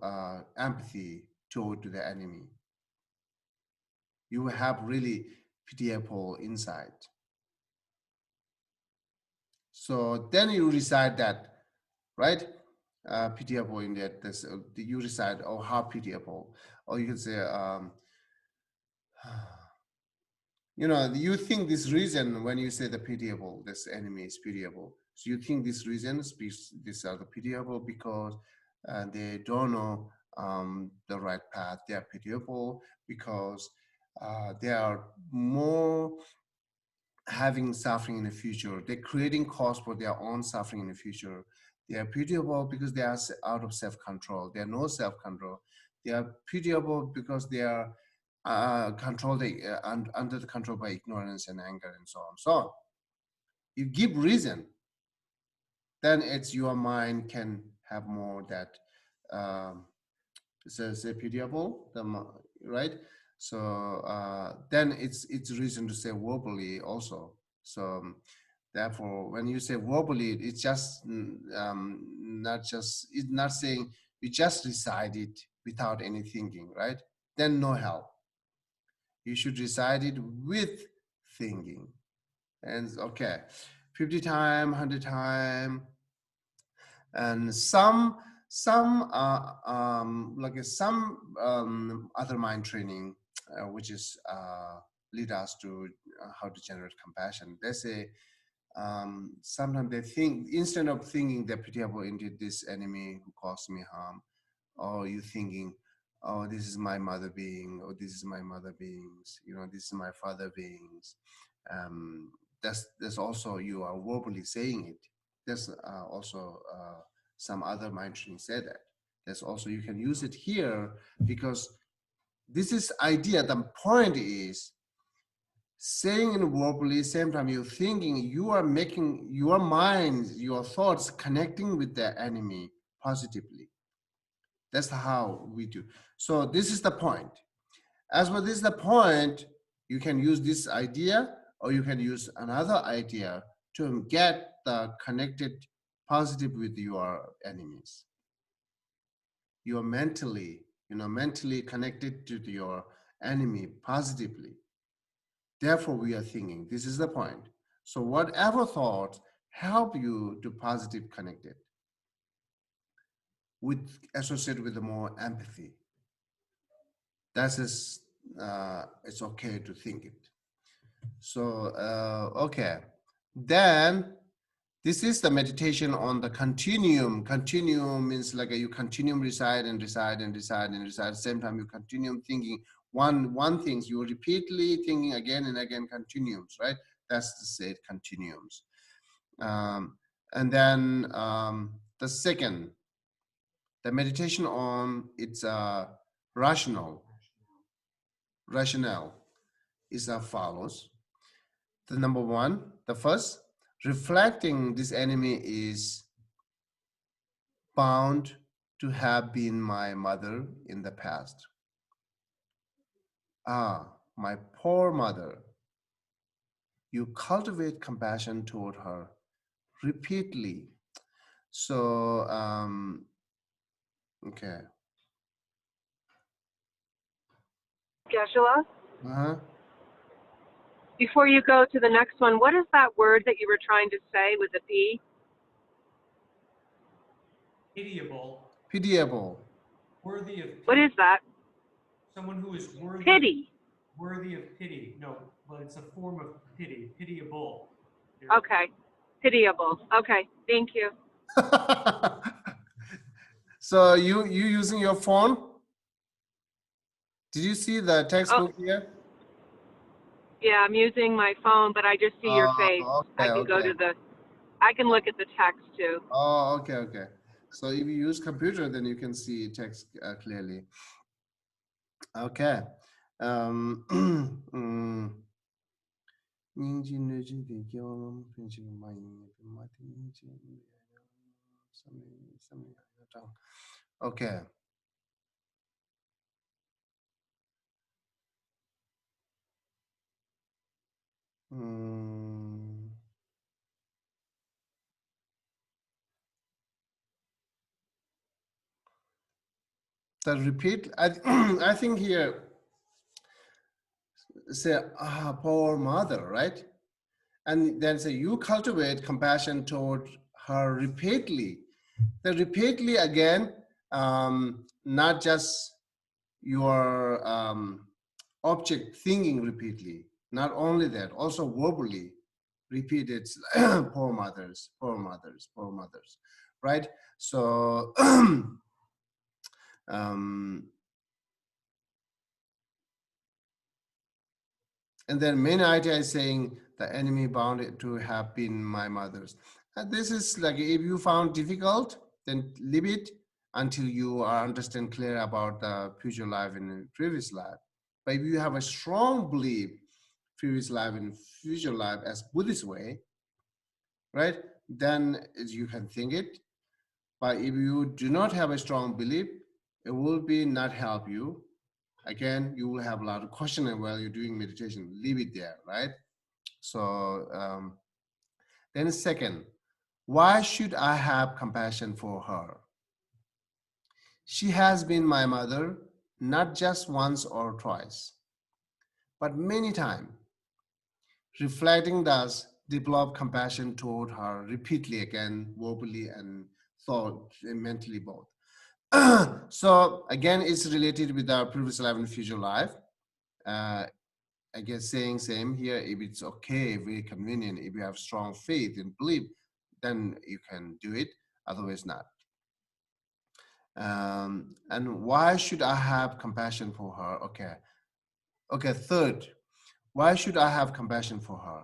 empathy toward the enemy. You will have really pitiable insight. So then you recite that, right? Pitiable in that, this, you recite, oh, how pitiable. Or you can say, you think this reason when you say the pitiable, this enemy is pitiable. So you think this reason, these are the pitiable because they don't know the right path. They are pitiable because they are more having suffering in the future. They're creating cause for their own suffering in the future. They are pitiable because they are out of self-control. They are no self-control. They are pitiable because they are controlled under the control by ignorance and anger and so on. So you give reason, then it's your mind can have more that says pitiable, right? So then it's reason to say verbally also. So therefore, when you say verbally, it's just it's not saying you just recite it without any thinking, right? Then no help. You should recite it with thinking. And okay, 50 times, 100 times, and some other mind training, which is lead us to how to generate compassion. They say sometimes they think instead of thinking they're pitiable into this enemy who caused me harm, or you thinking, oh, this is my mother being, or this is my mother beings, this is my father beings. That's also you are verbally saying it. There's also some other mind training say that. There's also you can use it here because this is idea. The point is saying it verbally, same time you're thinking, you are making your mind, your thoughts connecting with the enemy positively. That's how we do. So this is the point. As for this is the point, you can use this idea or you can use another idea to get the connected positive with your enemies. You are mentally connected to your enemy positively. Therefore, we are thinking, this is the point. So whatever thoughts help you to positive connect it with associated with the more empathy. That is, it's okay to think it. So, okay. Then this is the meditation on the continuum. Continuum means like you continuum recite and recite and recite and recite. At the same time, you continuum thinking one things. You repeatedly thinking again and again continuums, right? That's the say continuums. And then the second, the meditation on its rationale is as follows. The number one, the first, reflecting this enemy is bound to have been my mother in the past. Ah, my poor mother. You cultivate compassion toward her repeatedly. So, okay. Geshe, Uh-huh. before you go to the next one, what is that word that you were trying to say with the P? Pitiable. Pitiable. Worthy of pity. What is that? Someone who is worthy. Pity. Worthy of pity. No, but it's a form of pity. Pitiable. Okay. Pitiable. Okay. Thank you. So you using your phone? Did you see the textbook here? Yeah, I'm using my phone, but I just see your face. Okay, I can go okay. to I can look at the text too. Oh, okay, okay. So if you use computer, then you can see text clearly. Okay. Okay. The repeat, I think here, say, poor mother, right? And then say, you cultivate compassion toward her repeatedly. The repeatedly again, not just your object thinking repeatedly, Not only that, also verbally repeated, poor mothers, poor mothers, poor mothers, right? So, um, and then main idea is saying the enemy bound it to have been my mother's. And this is like, if you found difficult, then leave it until you are understand clear about the future life and the previous life. But if you have a strong belief, previous life and future life as Buddhist way, right? Then you can think it. But if you do not have a strong belief, it will be not help you. Again, you will have a lot of questioning while you're doing meditation. Leave it there, right? So then second, why should I have compassion for her? She has been my mother, not just once or twice, but many times. Reflecting thus, develop compassion toward her repeatedly again, verbally and thought and mentally both. So again, it's related with our previous life and future life. I guess saying same here, if it's okay, very convenient, if you have strong faith and belief, then you can do it, otherwise not. And why should I have compassion for her? Okay, third, why should I have compassion for her?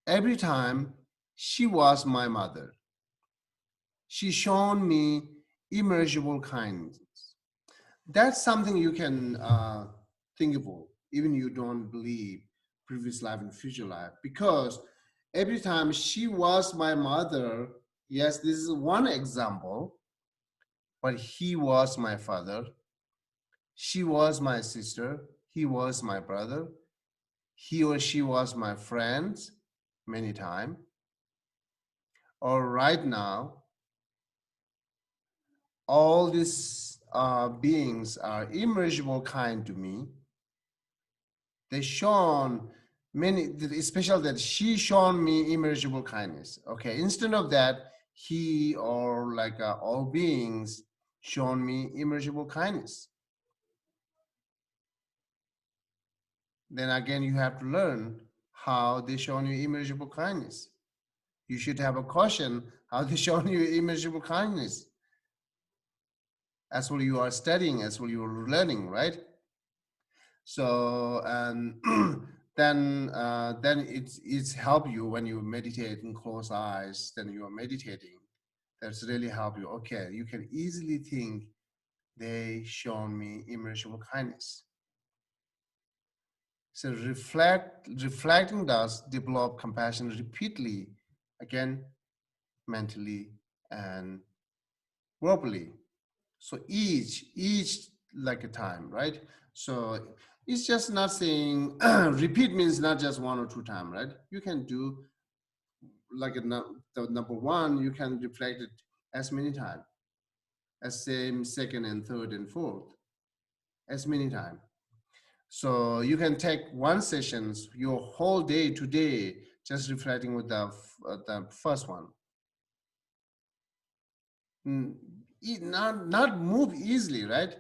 Every time she was my mother, she shown me immeasurable kindness. That's something you can think about, even you don't believe previous life and future life, because every time she was my mother, yes, this is one example, but he was my father, she was my sister, he was my brother, he or she was my friends many times, or right now, all these beings are immeasurable kind to me. They shown many, especially that she shown me immeasurable kindness. Okay, instead of that, he or like all beings shown me immeasurable kindness. Then again, you have to learn how they shown you immeasurable kindness. You should have a caution how they shown you immeasurable kindness. As well you are studying, as well you are learning, right? So then it's help you when you meditate and close eyes. Then you are meditating. That's really help you. Okay, you can easily think they shown me immeasurable kindness. So reflecting does develop compassion repeatedly, again, mentally and verbally. So each like a time, right? So it's just not saying repeat means not just one or two times, right? You can do like the number one, you can reflect it as many times, as same second and third and fourth, as many times. So you can take one sessions, your whole day today, just reflecting with the first one. Not move easily, right?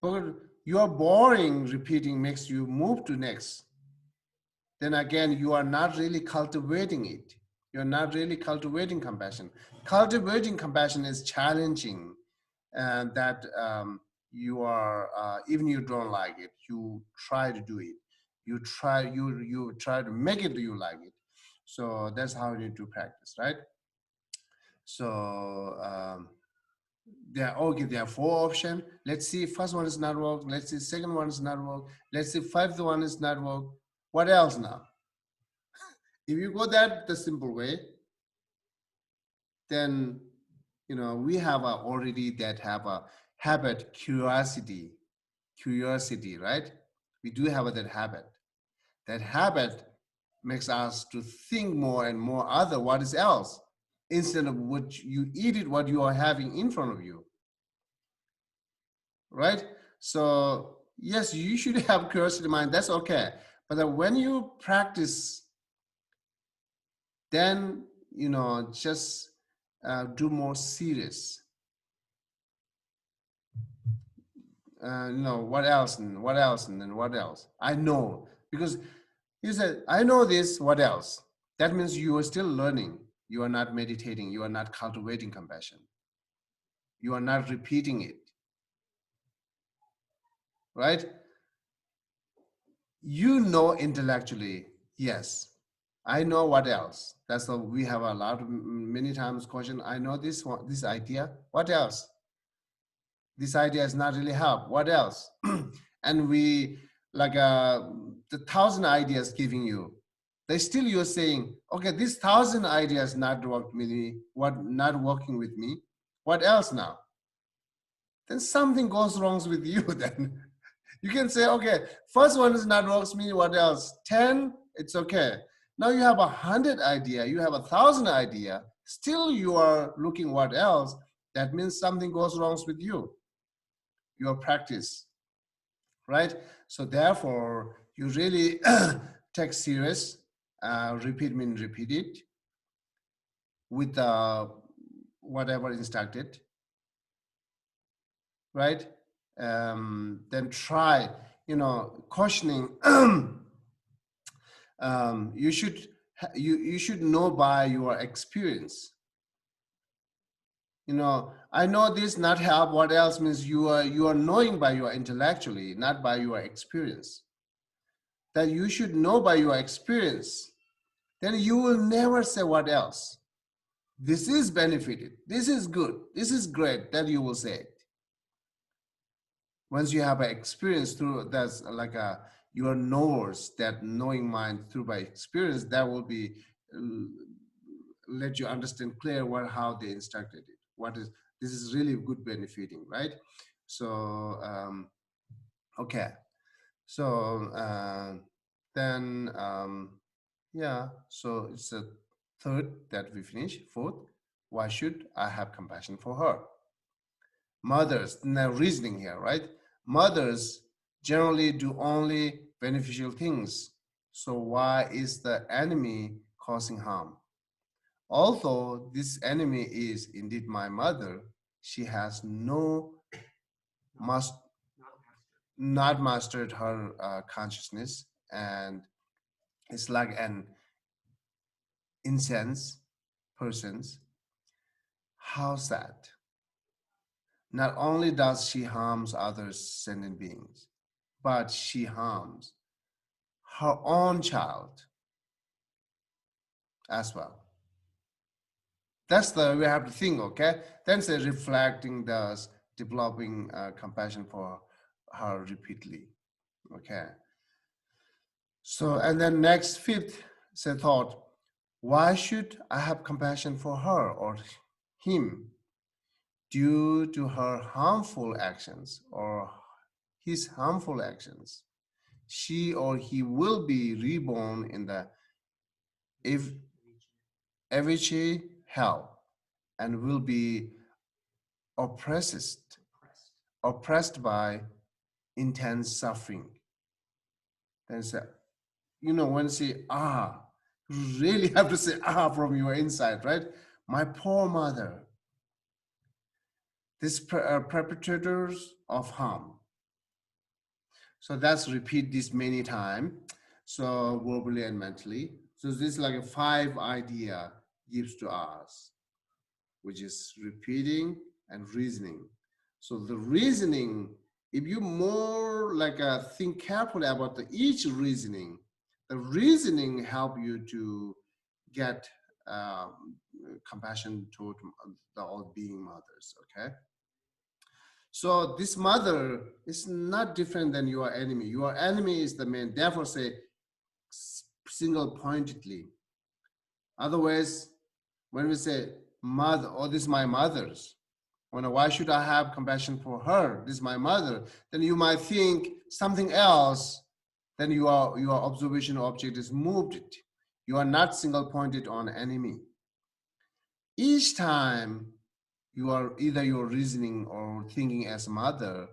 But your boring repeating makes you move to next. Then again, you are not really cultivating it. You're not really cultivating compassion. Cultivating compassion is challenging, and that you are even you don't like it, you try to do it. You try to make it you like it. So that's how you need to practice, right? So there are four options. Let's see, first one is not work. Let's see, second one is not work. Let's see, fifth one is not work. What else now? If you go that the simple way, then we have already that have a habit, curiosity, right? We do have that habit. That habit makes us to think more and more other what is else, instead of what you eat it, what you are having in front of you, right? So yes, you should have curiosity mind, that's okay. But when you practice, then just do more serious. What else and what else and then what else? I know Because you said, I know this, what else? That means you are still learning. You are not meditating. You are not cultivating compassion. You are not repeating it, right? You know intellectually, yes, I know what else. That's what we have a lot of many times question. I know this one, this idea. What else? This idea is not really help. What else? And we like the 1,000 ideas giving you. They still you're saying, okay, this 1,000 ideas not work with me. What not working with me? What else now? Then something goes wrong with you. Then you can say, okay, first one is not works me. What else? 10, it's okay. Now you have 100 idea. You have 1,000 idea. Still you are looking what else. That means something goes wrong with you. Your practice, right? So therefore, you really take serious. Repeat means repeat it with whatever instructed, right? Then try, questioning. You should know by your experience. I know this not help. What else means you are knowing by your intellectually, not by your experience. That you should know by your experience. Then you will never say what else. This is benefited. This is good. This is great. That you will say it. Once you have an experience through that's like your knowers, that knowing mind through by experience, that will be let you understand clear how they instructed it. This is really good benefiting, right? So okay, so then yeah, so it's a third that we finish. Fourth, why should I have compassion for her? Mothers, now reasoning here, right? Mothers generally do only beneficial things. So why is the enemy causing harm? Although this enemy is indeed my mother, she has not mastered her consciousness, and it's like an incense persons. How sad. Not only does she harms other sentient beings, but she harms her own child as well. That's the we have to think, okay? Then say reflecting thus, developing compassion for her repeatedly, okay? So, and then next fifth say thought, why should I have compassion for her or him? Due to her harmful actions or his harmful actions, she or he will be reborn in the Avicii hell and will be oppressed by intense suffering. Then say, when you say you really have to say from your inside, right? My poor mother. These perpetrators of harm. So that's repeat this many times. So verbally and mentally. So this is like a 5 idea gives to us, which is repeating and reasoning. So the reasoning, if you more like think carefully about each reasoning, the reasoning help you to get compassion toward the all being mothers, okay? So this mother is not different than your enemy. Your enemy is the man. Therefore, say single pointedly. Otherwise, when we say mother, this is my mother's, why should I have compassion for her? This is my mother. Then you might think something else. Then your observation object is moved. You are not single pointed on enemy. Each time you are either your reasoning or thinking as mother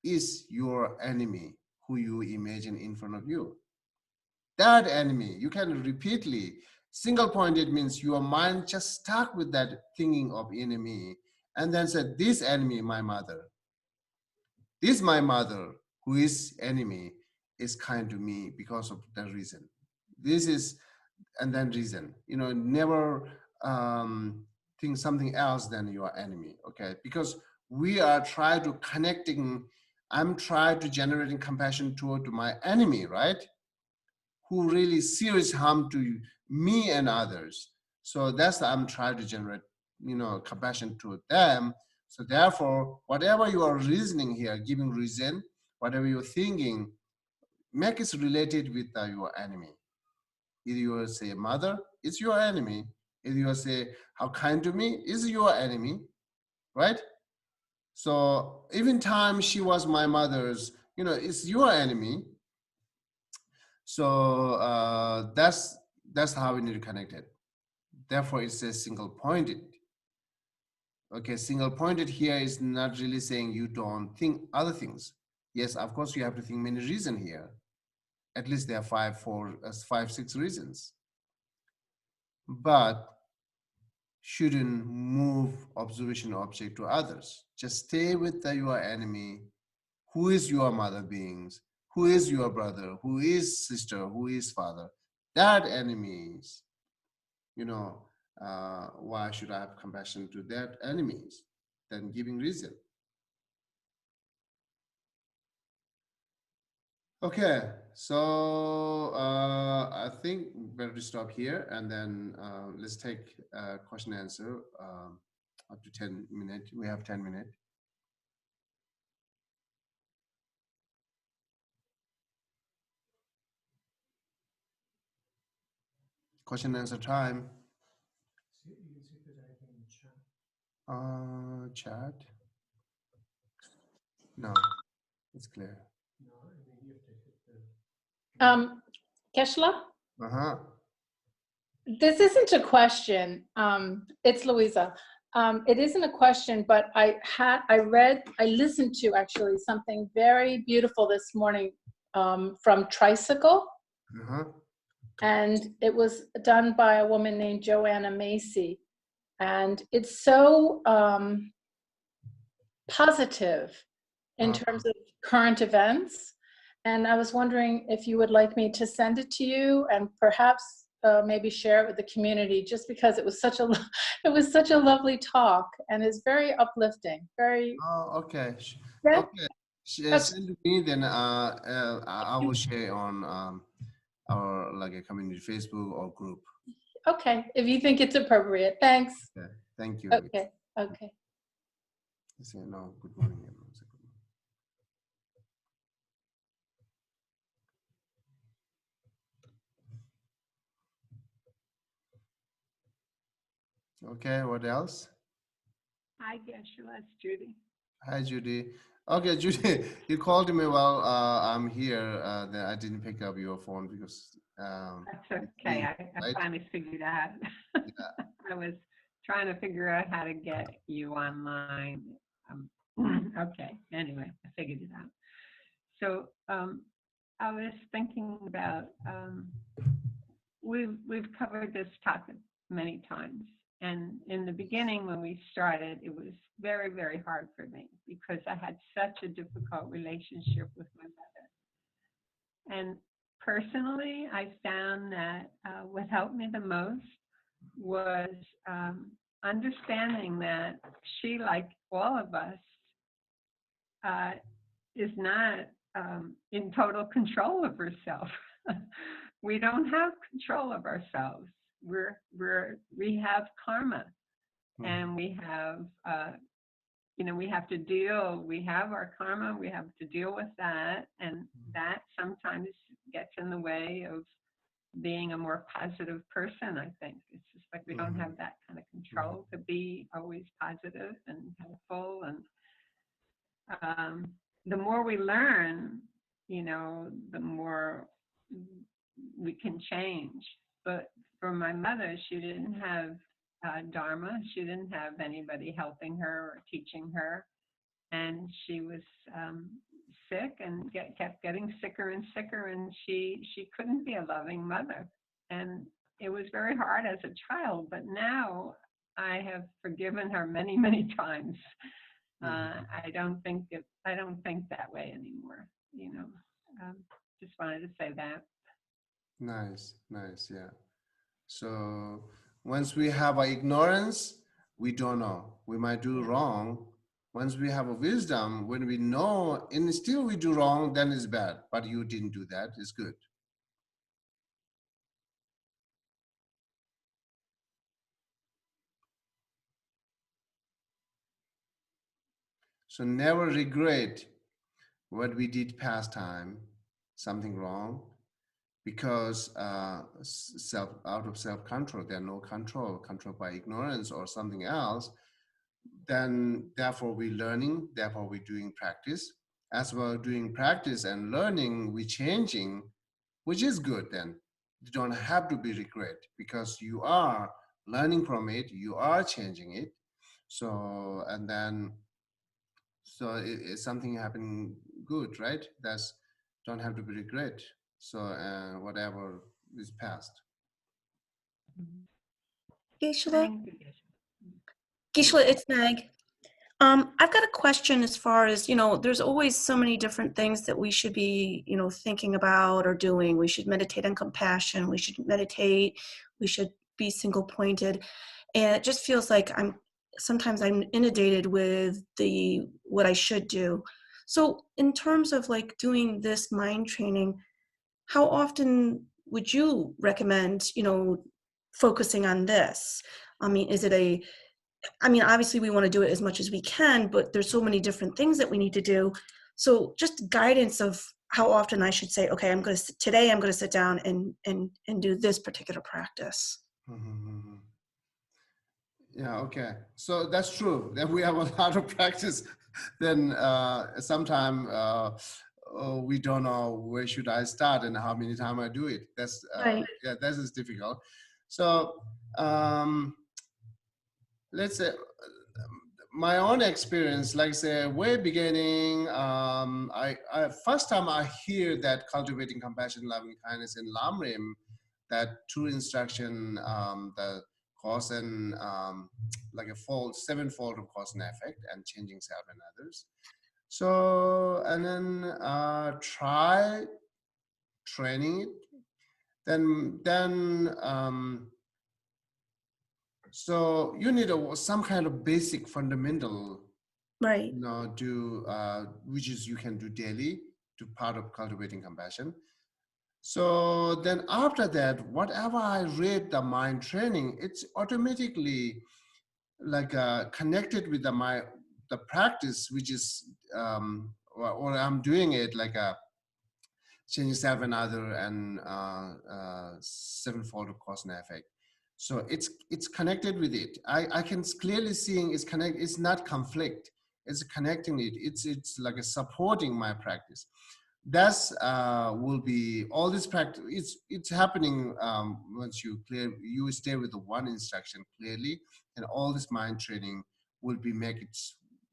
is your enemy who you imagine in front of you. That enemy, you can repeatedly, single pointed means your mind just stuck with that thinking of enemy and then said, this enemy, my mother. This my mother who is enemy is kind to me because of that reason. This is, and then reason, never think something else than your enemy, okay? Because we are trying to connecting, I'm trying to generating compassion toward my enemy, right? Who really serious harm to me and others. So that's I'm trying to generate, compassion to them. So therefore, whatever you are reasoning here, giving reason, whatever you're thinking, make it related with your enemy. Either you will say, mother, it's your enemy. Either you will say, how kind to me, is your enemy, right? So even time she was my mother's, it's your enemy. So that's how we need to connect it. Therefore, it says single pointed. Okay, single pointed here is not really saying you don't think other things. Yes, of course, you have to think many reasons here. At least there are 5, 6 reasons. But shouldn't move observation object to others. Just stay with your enemy. Who is your mother beings? Who is your brother? Who is sister? Who is father? That enemies, why should I have compassion to that enemies? Then giving reason. Okay, so I think better to stop here, and then let's take question and answer up to 10 minutes. We have 10 minutes. Question and answer time. You can see if there's anything in the chat. Chat. No, it's clear. No, I mean, you have to hit the. Keshla, Uh-huh. this isn't a question. It's Louisa. It isn't a question, but I listened to actually something very beautiful this morning from Tricycle. Uh-huh. And it was done by a woman named Joanna Macy. And it's so positive in terms of current events. And I was wondering if you would like me to send it to you and perhaps maybe share it with the community, just because it was such a lovely talk and it's very uplifting. Very. Oh, okay. Yeah. Okay. Send to me, then I will share on our like a community Facebook or group. Okay, if you think it's appropriate. Thanks. Okay. Thank you. Okay. Okay. I say no. Good morning, everyone. Okay, what else? Hi, Geshe, that's Judy. Hi, Judy. Okay, Judy, you called me while I'm here. Then I didn't pick up your phone because. That's okay. I right? finally figured out. Yeah. I was trying to figure out how to get you online. Okay. Anyway, I figured it out. So I was thinking about we've covered this topic many times, and in the beginning when we started, it was very, very hard for me because I had such a difficult relationship with my mother. And personally, I found that what helped me the most was understanding that she, like all of us, is not in total control of herself. We don't have control of ourselves. We have karma, and we have we have to deal. We have our karma. We have to deal with that, and that sometimes gets in the way of being a more positive person. I think it's just like we don't have that kind of control to be always positive and helpful. And the more we learn, the more we can change. But for my mother, she didn't have Dharma. She didn't have anybody helping her or teaching her. And she was sick and kept getting sicker and sicker. And she couldn't be a loving mother. And it was very hard as a child. But now I have forgiven her many, many times. I don't think that way anymore. Just wanted to say that. Nice, nice, yeah. So once we have our ignorance, we don't know. We might do wrong. Once we have a wisdom, when we know and still we do wrong, then it's bad. But you didn't do that, it's good. So never regret what we did past time, something wrong, because out of self-control, there no control by ignorance or something else. Then therefore we learning, therefore we doing practice. As well doing practice and learning, we changing, which is good. Then you don't have to be regret because you are learning from it, you are changing it. So and then so it's something happening good, right? That's don't have to be regret. So whatever is past. Geshe, Thank you, Geshe. Geshe, it's Meg. I've got a question as far as, there's always so many different things that we should be, thinking about or doing. We should meditate on compassion. We should meditate. We should be single pointed. And it just feels like sometimes I'm inundated with what I should do. So in terms of like doing this mind training, how often would you recommend, focusing on this? I mean, obviously we want to do it as much as we can, but there's so many different things that we need to do. So just guidance of how often I should say, okay, today I'm going to sit down and do this particular practice. Mm-hmm. Yeah, okay. So that's true. That we have a lot of practice. Then sometime we don't know where should I start and how many times I do it. That's Right. yeah, that is difficult. So let's say my own experience, like say way beginning, I first time I hear that cultivating compassion, loving kindness in Lamrim, that true instruction, the cause and like a sevenfold of cause and effect and changing self and others. So and then try training it. Then so you need some kind of basic fundamental, Right. do which is you can do daily to part of cultivating compassion. So then after that, whatever I read the mind training, it's automatically like connected with the practice, which is or I'm doing it like a changing self and other and sevenfold of cause and effect. So it's connected with it. I can clearly seeing it's connect. It's not conflict. It's connecting it. It's like a supporting my practice. That's will be all this practice. It's happening once you stay with the one instruction clearly, and all this mind training will be make it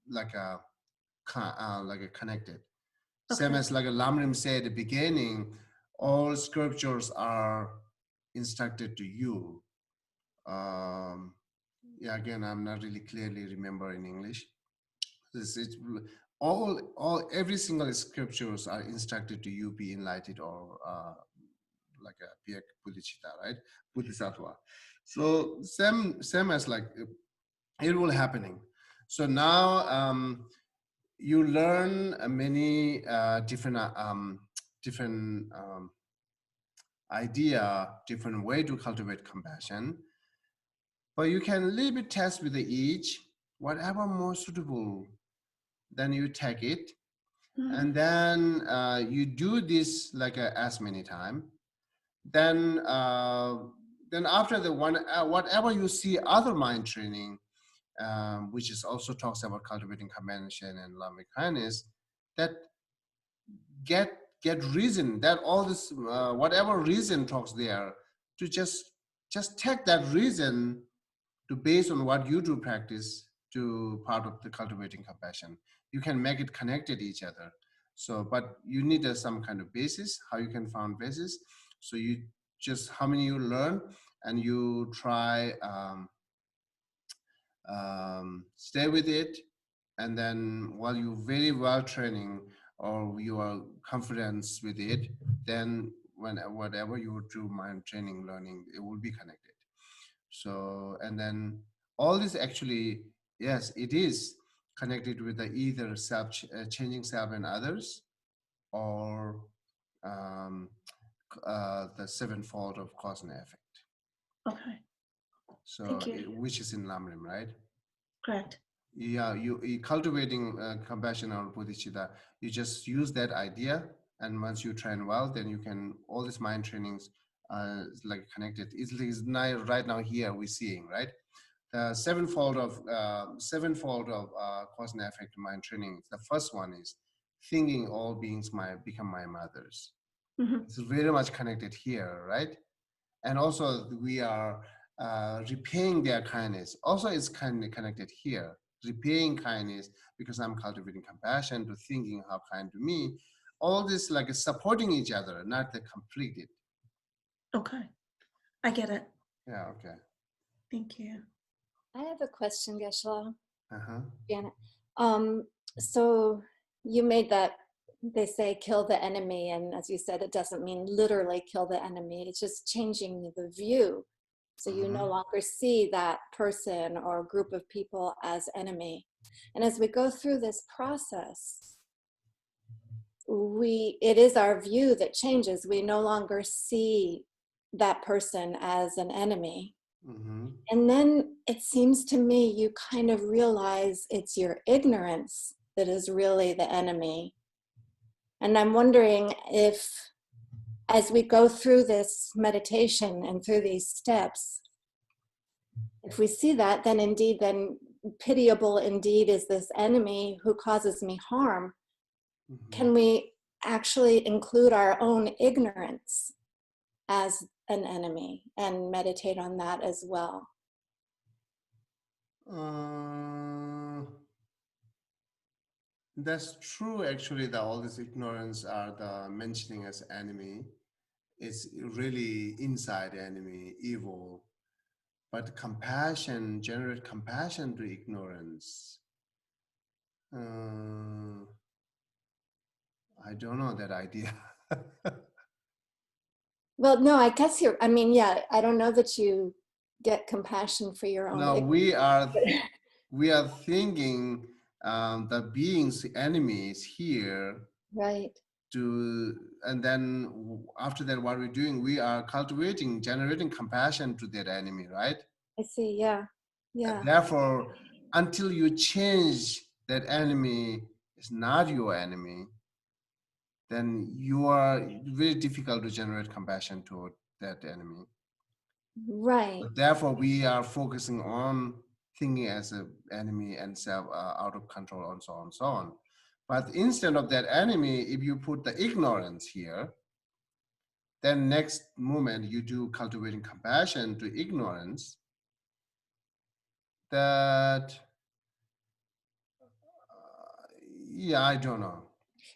like a connected. Okay. Same as like Lamrim said at the beginning, all scriptures are instructed to you. Yeah, again, I'm not really clearly remember in English. Every single scriptures are instructed to you be enlightened or like a Piyak Bodhicitta, right? Bodhisattva. So same as like it will happening. So now you learn many different idea, different way to cultivate compassion. But you can a little bit test with each, whatever more suitable, then you take it. Mm-hmm. And then you do this like as many times. Then after the one, whatever you see other mind training, which is also talks about cultivating compassion and loving kindness, that get reason that all this whatever reason talks there to just take that reason to base on what you do practice to part of the cultivating compassion. You can make it connected each other. So, but you need some kind of basis, how you can find basis. So you just how many you learn and you try stay with it. And then while you're very well training, or you are confidence with it, then whatever you do mind training learning, it will be connected. So, and then all this actually, yes, it is connected with the either self changing self and others, or the sevenfold of cause and effect. Okay. So Thank you. which is in Lamrim, right? Correct. Yeah, you cultivating compassion or bodhicitta, you just use that idea, and once you train well, then you can, all these mind trainings like connected. It's right now here we're seeing, right? Sevenfold of cause and effect mind training. The first one is thinking all beings become my mothers. Mm-hmm. It's very much connected here, right? And also we are repaying their kindness. Also, it's kind of connected here. Repaying kindness because I'm cultivating compassion to thinking how kind to me. All this like supporting each other, not the completed. Okay. I get it. Yeah. Okay. Thank you. I have a question, Geshe. Uh-huh. Janet. So you made that, they say kill the enemy, and as you said, it doesn't mean literally kill the enemy. It's just changing the view. So you no longer see that person or group of people as enemy. And as we go through this process, it is our view that changes. We no longer see that person as an enemy. And then it seems to me you kind of realize it's your ignorance that is really the enemy. And I'm wondering if, as we go through this meditation and through these steps, if we see that, then indeed, then pitiable indeed is this enemy who causes me harm. Can we actually include our own ignorance as an enemy and meditate on that as well? That's true, actually, that all this ignorance are the mentioning as enemy. It's really inside enemy, evil. But compassion, generate compassion to ignorance. I don't know that idea. Well, no, I guess I don't know that you get compassion for your own. No, we are thinking the beings, enemies here. Right. And then after that, what we're doing, we are cultivating, generating compassion to that enemy, right? I see, yeah. Yeah. And therefore, until you change that enemy is not your enemy, then you are very difficult to generate compassion toward that enemy. Right. But therefore, we are focusing on thinking as an enemy and self out of control and so on and so on. But instead of that enemy, if you put the ignorance here, then next moment you do cultivating compassion to ignorance, that, yeah, I don't know.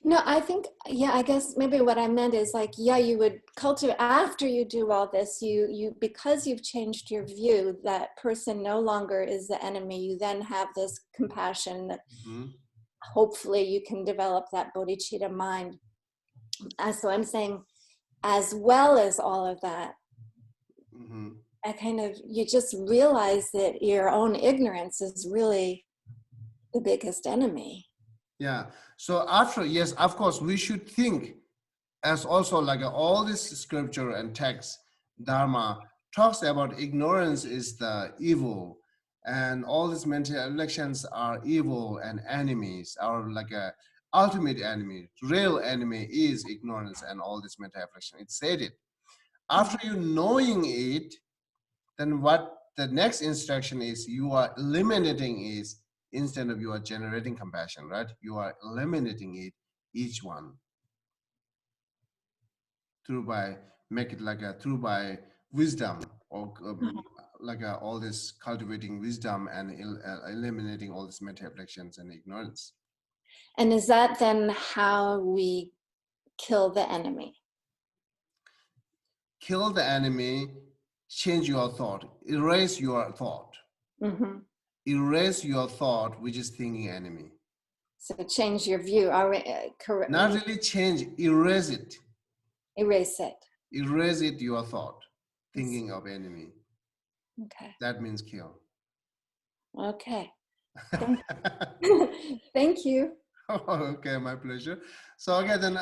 No, I think, I guess maybe what I meant is like, you would cultivate, after you do all this, you because you've changed your view, that person no longer is the enemy, you then have this compassion that hopefully you can develop that bodhicitta mind. So I'm saying, as well as all of that, you just realize that your own ignorance is really the biggest enemy. Yeah. So after, yes, of course, we should think as also like all this scripture and text, Dharma talks about ignorance is the evil, and all these mental elections are evil and enemies, are like a ultimate enemy. Real enemy is ignorance and all this mental affliction. It said it. After you knowing it, then what the next instruction is, you are eliminating is, instead of you are generating compassion, right? You are eliminating it, each one. By wisdom, or all this cultivating wisdom and eliminating all these mental afflictions and ignorance. And is that then how we kill the enemy? Kill the enemy, change your thought, erase your thought. Erase your thought, which is thinking enemy. So change your view. Correct. Not really change, erase it. Erase it. Erase it, your thought, thinking of enemy. Okay. That means kill. Okay. Thank you. Okay, my pleasure. So okay, then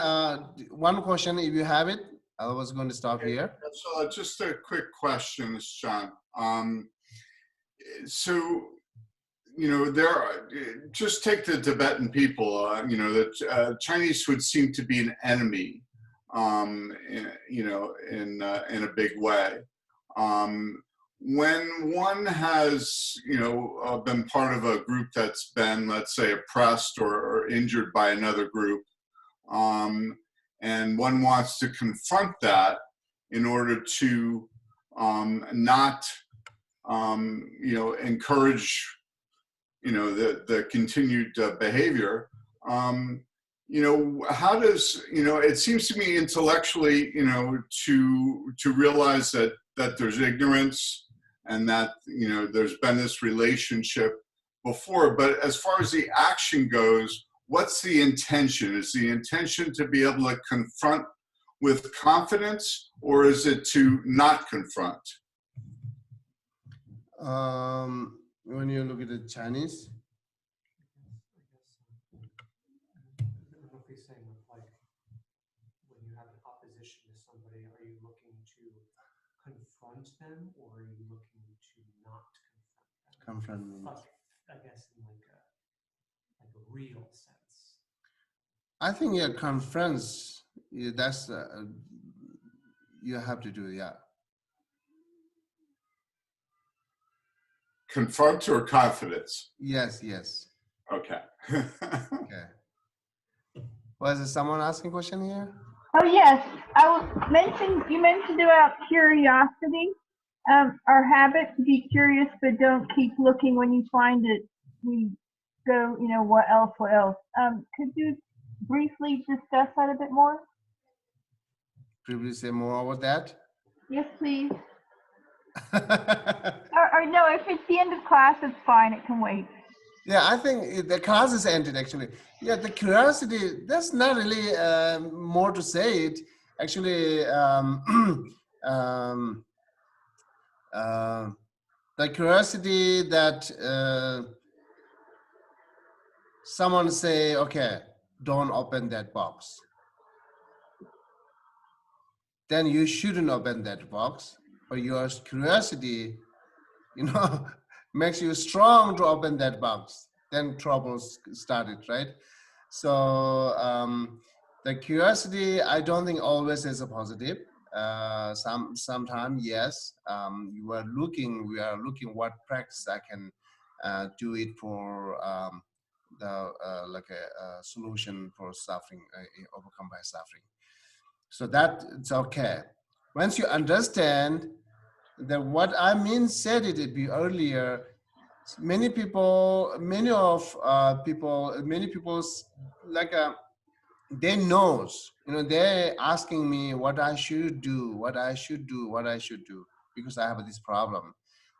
one question, if you have it, I was going to stop here. So just a quick question, John. So, you know, just take the Tibetan people, you know, the Chinese would seem to be an enemy, you know, in a big way. When one has, you know, been part of a group that's been, let's say, oppressed or injured by another group, and one wants to confront that in order to not, you know, encourage, you know, the continued behavior. You know, how does, you know, it seems to me intellectually, you know, to realize that there's ignorance and that, you know, there's been this relationship before, but as far as the action goes, what's the intention? Is the intention to be able to confront with confidence, or is it to not confront? When you look at the Chinese, I don't know if he's saying, like, when you have an opposition to somebody, are you looking to confront them, or are you looking to not confront them? confront means. Like, I guess in like a real sense. I think yeah, conference. Yeah, that's you have to do. Yeah. Confront or confidence? Yes. Yes. Okay. Okay. Was there someone asking a question here? Oh yes, you mentioned about curiosity. Our habit to be curious, but don't keep looking. When you find it, we go, you know, what else? Could you briefly discuss that a bit more? Previously say more about that? Yes, please. Or no, if it's the end of class, it's fine. It can wait. Yeah, I think the class is ended actually. Yeah, the curiosity, that's not really more to say it. Actually, the curiosity that someone say, okay, don't open that box. Then you shouldn't open that box. But your curiosity, you know, makes you strong to open that box. Then troubles started, right? So the curiosity, I don't think always is a positive. Sometimes yes, we are looking what practice I can do it for like a solution for suffering, overcome by suffering. So that it's okay. Once you understand that what I mean said it earlier, many people like they knows, you know, they're asking me what I should do because I have this problem.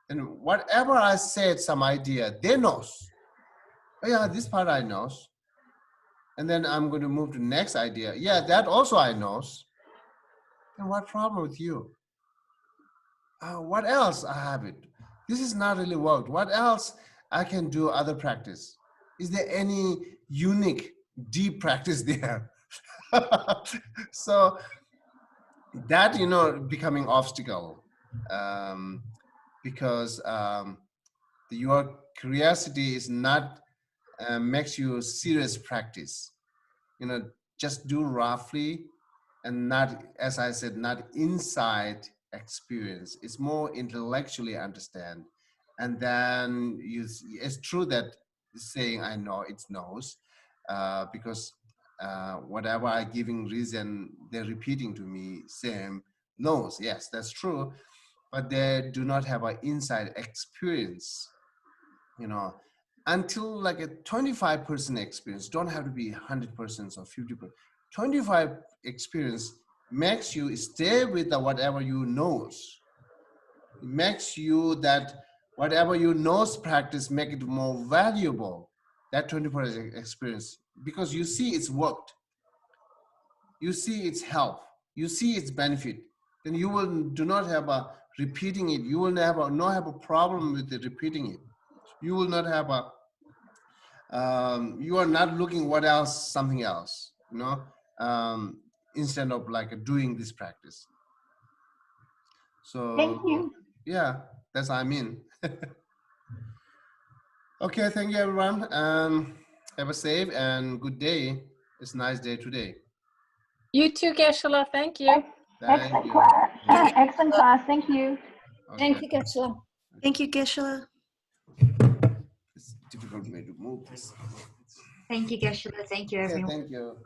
And whatever I said, some idea, they knows. Oh yeah, this part I knows. And then I'm going to move to the next idea. Yeah, that also I knows. And what problem with you? What else I have it? This is not really worked. What else I can do other practice? Is there any unique, deep practice there? So that, you know, becoming obstacle because your curiosity is not makes you serious practice. You know, just do roughly and not, as I said, not inside experience. It's more intellectually understand. And then it's true that saying I know, it knows, because whatever I giving reason, they're repeating to me, same knows. Yes, that's true. But they do not have an inside experience, you know, until like a 25% experience, don't have to be 100% or 50%. 25 experience makes you stay with the whatever you knows. It makes you that whatever you knows practice make it more valuable. that 24 hours experience, because you see it's worked, you see its help, you see its benefit, then you will do not have a repeating it. You will not have a problem with it, repeating it. You will not have a you are not looking what else, something else, you know, instead of like doing this practice. So Thank you. yeah, that's what I mean. Okay, thank you everyone. Have a safe and good day. It's a nice day today. You too, Geshe. Thank you. Thank Excellent you. class. Excellent class. Thank you. Thank Okay. you, Geshe. Thank you, Geshe. It's difficult for me to move this. Thank you, Geshe. Thank you, Okay, everyone. thank you.